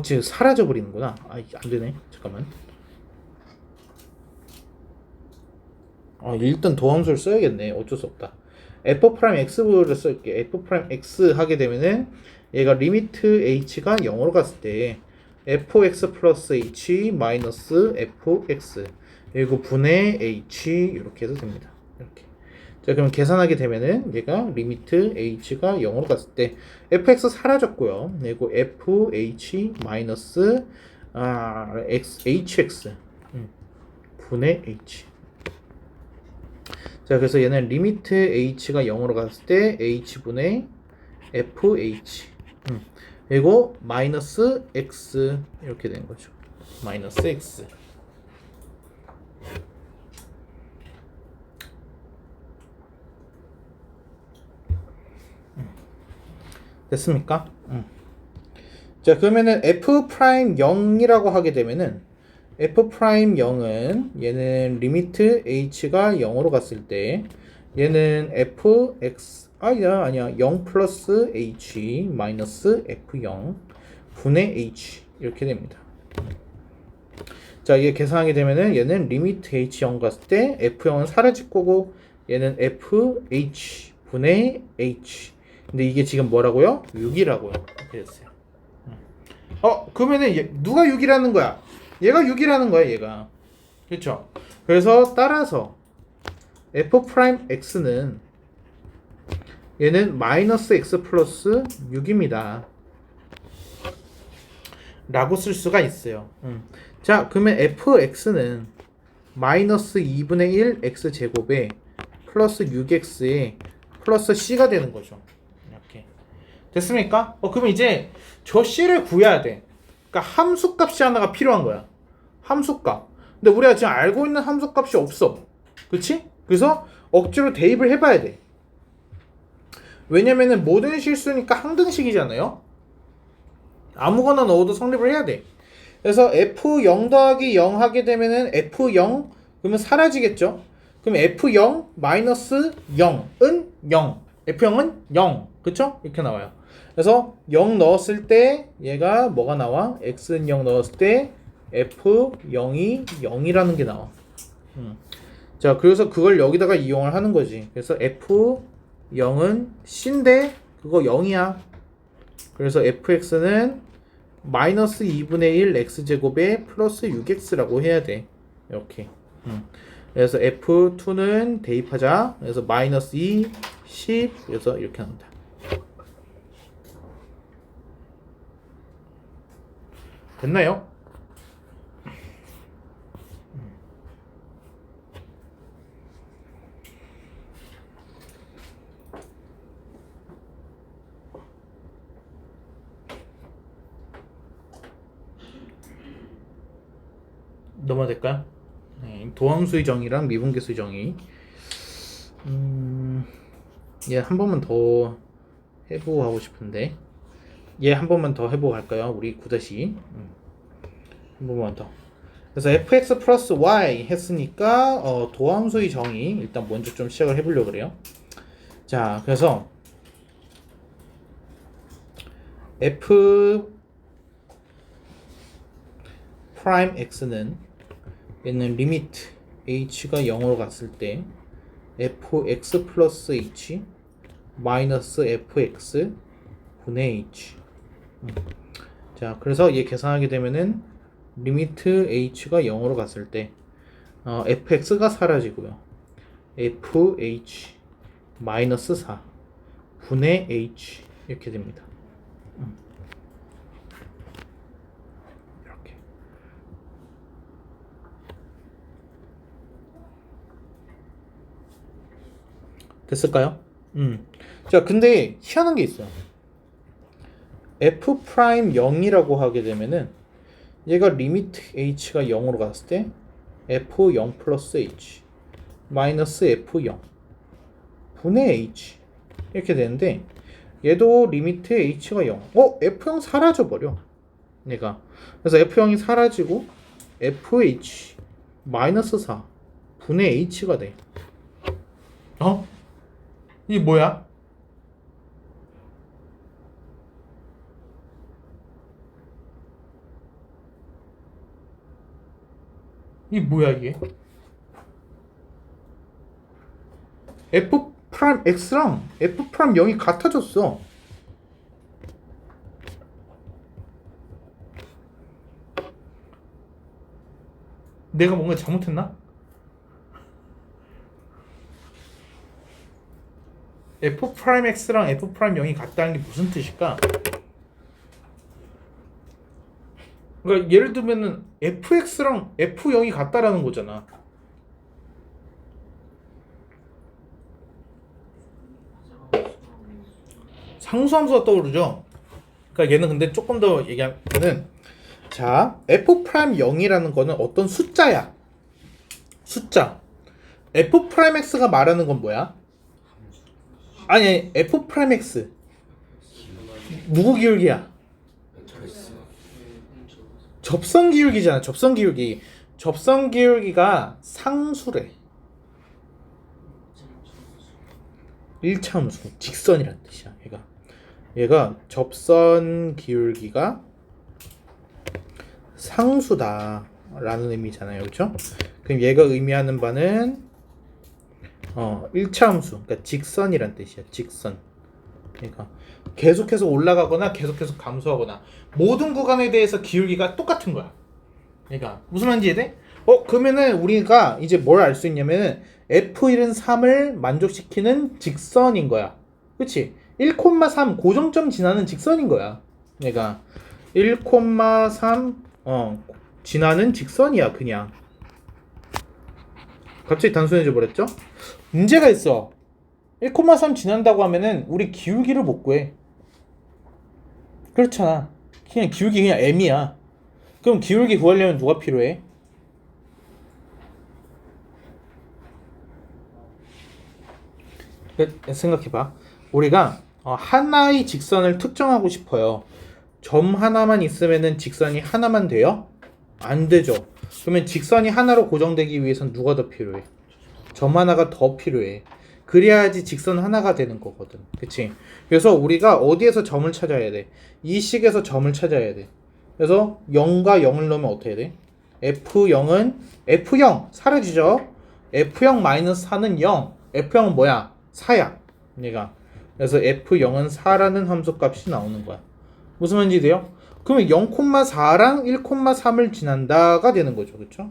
지금 사라져 버리는구나. 안 되네. 잠깐만. 일단 도함수를 써야겠네. 어쩔 수 없다. f 프라임 x를 쓸게. f 프라임 x 하게 되면은 얘가 리미트 h가 0으로 갔을 때 fx 플러스 h 마이너스 fx 그리고 분의 h 이렇게 해도 됩니다. 이렇게. 자, 그럼 계산하게 되면은 얘가 리미트 h가 0으로 갔을 때 fx 사라졌고요. 그리고 fh 마이너스 hx 분의 h. 자, 그래서 얘는 리미트 h가 0으로 갔을 때 h분의 fh 그리고 마이너스 x 이렇게 된 거죠. 마이너스 x. 됐습니까? 자, 그러면은 f 프라임 0이라고 하게 되면은 f 프라임 0은 얘는 리미트 h가 0으로 갔을 때 얘는 아니야 0 플러스 h 마이너스 f0 분의 h 이렇게 됩니다. 자, 이게 계산하게 되면은 얘는 리미트 h 0 갔을 때 f0은 사라질 거고 얘는 fh 분의 h. 근데 이게 지금 뭐라고요? 6이라고요. 이렇게 됐어요. 그러면은 누가 6이라는 거야? 얘가 6이라는 거야, 얘가. 그렇죠? 그래서 따라서 f 프라임 x는 얘는 마이너스 x 플러스 6입니다. 라고 쓸 수가 있어요. 자, 그러면 fx는 마이너스 2분의 1 x제곱에 플러스 6x에 플러스 c가 되는 거죠. 이렇게 됐습니까? 그러면 이제 저 c를 구해야 돼. 그러니까 함수값이 하나가 필요한 거야. 함수값. 근데 우리가 지금 알고 있는 함수값이 없어. 그치? 그래서 억지로 대입을 해봐야 돼. 왜냐면은 모든 실수니까 항등식이잖아요. 아무거나 넣어도 성립을 해야 돼. 그래서 f0 더하기 0 하게 되면은 f0 그러면 사라지겠죠. 그럼 f0 마이너스 0은 0. f0은 0. 그쵸? 이렇게 나와요. 그래서 0 넣었을 때 얘가 뭐가 나와? x는 0 넣었을 때 f0이 0이라는 게 나와. 자, 그래서 그걸 여기다가 이용을 하는 거지. 그래서 f0은 c인데 그거 0이야. 그래서 fx는 마이너스 2분의 1 x제곱에 플러스 6x라고 해야 돼. 이렇게. 그래서 f2는 대입하자. 그래서 마이너스 2, 10. 그래서 이렇게 합니다. 됐나요? 넘어야 될까요? 네, 도함수의 정의랑 미분계수의 정의. 얘 한 번만 더 해보고 하고 싶은데 얘 한 번만 더 해보고 할까요? 우리 9다시 한 번만 더. 그래서 fx 플러스 y 했으니까 도함수의 정의 일단 먼저 좀 시작을 해보려고 그래요. 자, 그래서 f 프라임 x는 얘는 리미트 h가 0으로 갔을 때 fx 플러스 h 마이너스 fx 분의 h. 자, 그래서 얘 계산하게 되면은 리미트 h가 0으로 갔을 때 fx가 사라지고요. fh 마이너스 4 분의 h 이렇게 됩니다. 이렇게. 됐을까요? 자, 근데 희한한 게 있어요. f 프라임 0이라고 하게 되면은 얘가 리미트 h가 0으로 갔을 때 f0 플러스 h 마이너스 f0 분의 h 이렇게 되는데 얘도 리미트 h가 0. f0 사라져 버려. 얘가. 그래서 f0이 사라지고 fh 마이너스 4 분의 h가 돼. 이게 뭐야? 이게 뭐야 이게? f 프라임 x랑 f 프라임 0이 같아졌어. 내가 뭔가 잘못했나? f 프라임 x랑 f 프라임 0이 같다는 게 무슨 뜻일까? 그러니까 예를 들면은 fx랑 f0이 같다라는 거잖아. 상수함수가 떠오르죠. 그러니까 얘는 근데 조금 더 얘기하면은 자, f 프라임 0이라는 거는 어떤 숫자야. 숫자. f 프라임 x가 말하는 건 뭐야? 아니, f 프라임 x 누구 기울기야? 접선 기울기잖아. 접선 기울기. 접선 기울기가 상수래. 1차 함수 직선이란 뜻이야. 얘가 접선 기울기가 상수다라는 의미잖아요. 그렇죠? 그럼 얘가 의미하는 바는 1차 함수, 그러니까 직선이란 뜻이야. 직선. 그러니까 계속해서 올라가거나 계속해서 감소하거나 모든 구간에 대해서 기울기가 똑같은 거야. 그러니까 무슨 말인지 이해돼? 그러면은 우리가 이제 뭘 알 수 있냐면은 F1은 3을 만족시키는 직선인 거야. 그치? 1,3 고정점 지나는 직선인 거야. 그러니까 1,3 지나는 직선이야. 그냥 갑자기 단순해져 버렸죠? 문제가 있어. 1,3 지난다고 하면은 우리 기울기를 못 구해. 그렇잖아. 그냥 기울기 그냥 m이야. 그럼 기울기 구하려면 누가 필요해? 생각해봐. 우리가 하나의 직선을 특정하고 싶어요. 점 하나만 있으면은 직선이 하나만 돼요? 안 되죠. 그러면 직선이 하나로 고정되기 위해선 누가 더 필요해? 점 하나가 더 필요해. 그래야지 직선 하나가 되는 거거든. 그치? 그래서 우리가 어디에서 점을 찾아야 돼? 이 식에서 점을 찾아야 돼. 그래서 0과 0을 넣으면 어떻게 돼? F0은 F0 사라지죠? F0 마이너스 4는 0. F0은 뭐야? 4야. 얘가. 그래서 F0은 4라는 함수값이 나오는 거야. 무슨 말인지 돼요? 그러면 0,4랑 1,3을 지난다가 되는 거죠. 그쵸?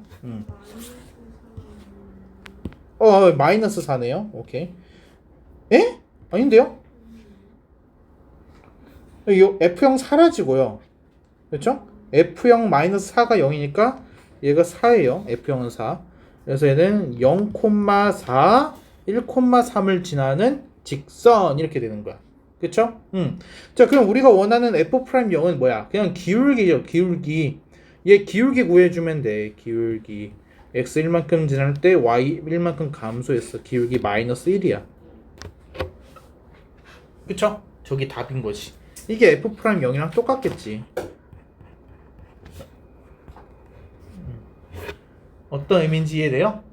마이너스 4네요. 오케이. 에? 아닌데요? F0 사라지고요. 그렇죠? F0 마이너스 4가 0이니까 얘가 4예요. F0은 4. 그래서 얘는 0,4, 1,3을 지나는 직선 이렇게 되는 거야. 그쵸? 자, 그럼 우리가 원하는 F'0은 뭐야? 그냥 기울기죠. 기울기. 얘 기울기 구해주면 돼. 기울기. x 1만큼 지날 때 y 1만큼 감소했어. 기울기 마이너스 1이야. 그쵸? 저기 답인 거지. 이게 F'0이랑 똑같겠지. 어떤 의미인지 이해돼요?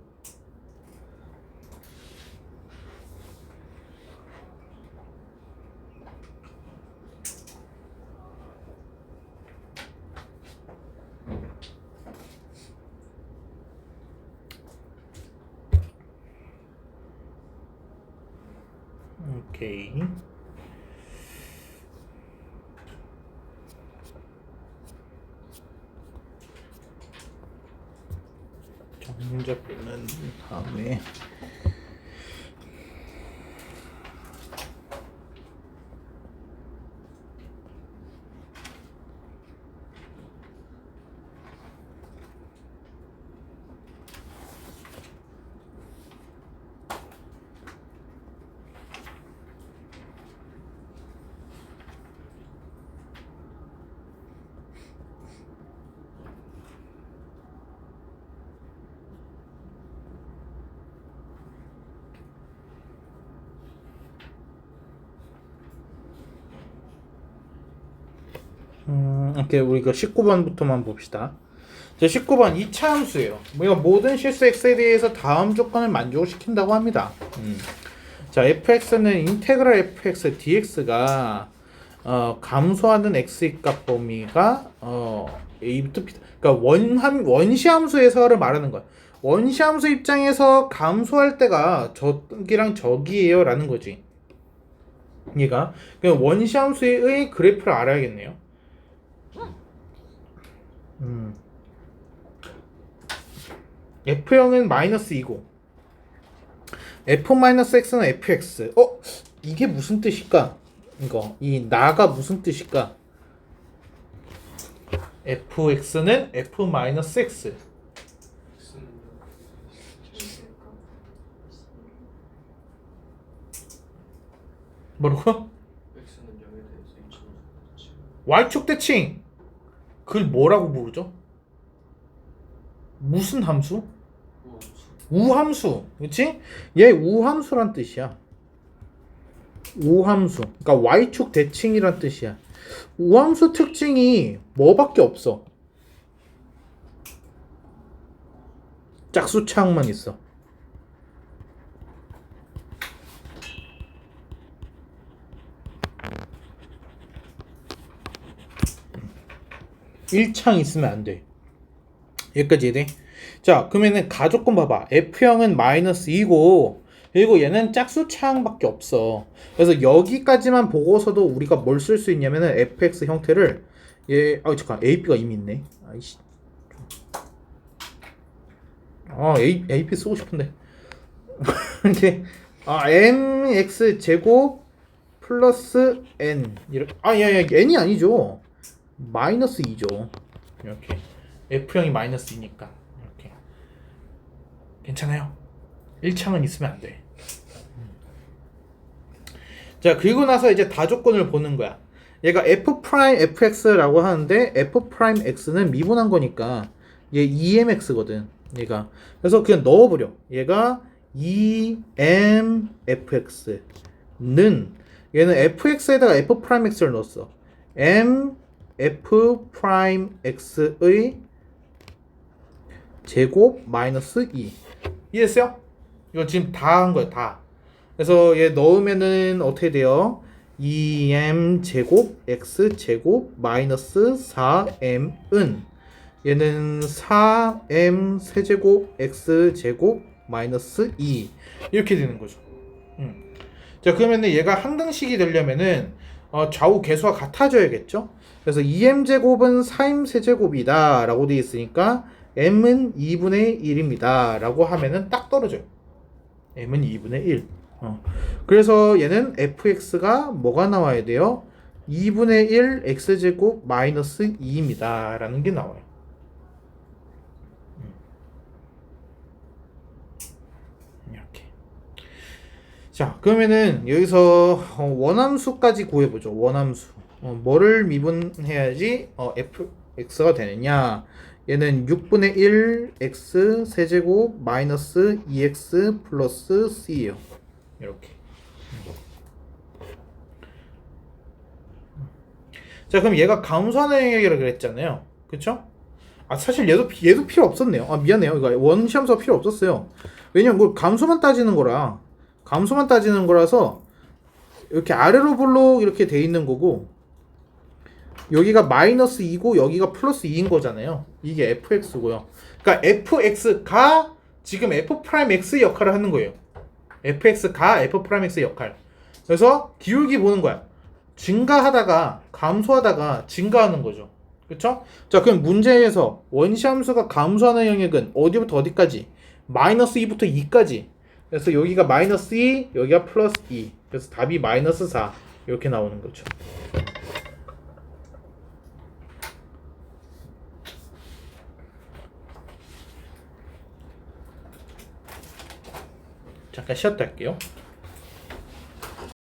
오케이. 문제 보는 다음에 오케이, 우리가 19번부터만 봅시다. 자, 19번 2차 함수예요. 우리가 모든 실수 x에 대해서 다음 조건을 만족을 시킨다고 합니다. 자, fx는 인테그랄 fx dx가 감소하는 x의 값 범위가 a부터 b. 그러니까 원시 함수의 해석을 말하는 거야. 원시 함수 입장에서 감소할 때가 저기랑 저기예요라는 거지. 얘가 그냥 원시 함수의 그래프를 알아야겠네요. F0은 마이너스 2고 F-X는 fx. 이게 무슨 뜻일까? 이 나가 무슨 뜻일까? fx는 f-x. 뭐라고? y축 대칭. 그걸 뭐라고 부르죠? 무슨 함수? 우함수. 그치? 얘 우함수란 뜻이야. 우함수. 그러니까 y축 대칭이란 뜻이야. 우함수 특징이 뭐밖에 없어? 짝수차항만 있어. 1창 있으면 안 돼. 여기까지 이해돼? 자, 그러면은 가조건 봐봐. F형은 마이너스 2고, 그리고 얘는 짝수차항밖에 없어. 그래서 여기까지만 보고서도 우리가 뭘 쓸 수 있냐면은 fx 형태를 잠깐 ap가 이미 있네. 아이씨. AP 쓰고 싶은데. 이렇게 mx 제곱 플러스 n 이렇게 n이 아니죠. 마이너스 2죠. 이렇게 f형이 마이너스 2니까 이렇게 괜찮아요. 1창은 있으면 안 돼. 자, 그리고 나서 이제 다조건을 보는 거야. 얘가 f 프라임 fx라고 하는데 f 프라임 x는 미분한 거니까 얘 emx거든. 얘가 그래서 그냥 넣어버려. 얘가 emfx는 얘는 fx에다가 f 프라임 x를 넣었어. m f 프라임 x의 제곱 마이너스 2. 이해했어요? 이거 지금 다 한 거야, 다. 그래서 얘 넣으면은 어떻게 돼요? 2m 제곱 x 제곱 마이너스 4m은 얘는 4m 세제곱 x 제곱 마이너스 2 이렇게 되는 거죠. 자, 그러면은 얘가 항등식이 되려면은 좌우 계수가 같아져야겠죠? 그래서 2m 제곱은 4m 세제곱이다 라고 되어 있으니까 m은 2분의 1입니다 라고 하면은 딱 떨어져요. m은 2분의 1. 그래서 얘는 fx가 뭐가 나와야 돼요? 2분의 1 x제곱 마이너스 2입니다 라는 게 나와요. 이렇게. 자, 그러면은 여기서 원함수까지 구해보죠. 원함수. 뭐를 미분해야지 fx가 되느냐? 얘는 6분의 1 x 세제곱 마이너스 2x 플러스 c예요. 이렇게. 자, 그럼 얘가 감소하는 영역이라고 그랬잖아요. 그쵸? 사실 얘도 필요 없었네요. 미안해요. 이거 원시함수가 필요 없었어요. 왜냐면 뭐 감소만 따지는 거라서 이렇게 아래로 볼록 이렇게 돼 있는 거고, 여기가 마이너스 2고 여기가 플러스 2인 거잖아요. 이게 fx고요. 그러니까 fx가 지금 f 프라임 x의 역할을 하는 거예요. fx가 f 프라임 x의 역할. 그래서 기울기 보는 거야. 증가하다가 감소하다가 증가하는 거죠. 그쵸? 자, 그럼 문제에서 원시함수가 감소하는 영역은 어디부터 어디까지? 마이너스 2부터 2까지. 그래서 여기가 마이너스 2, 여기가 플러스 2. 그래서 답이 마이너스 4 이렇게 나오는 거죠. 잠깐 쉬었다 할게요.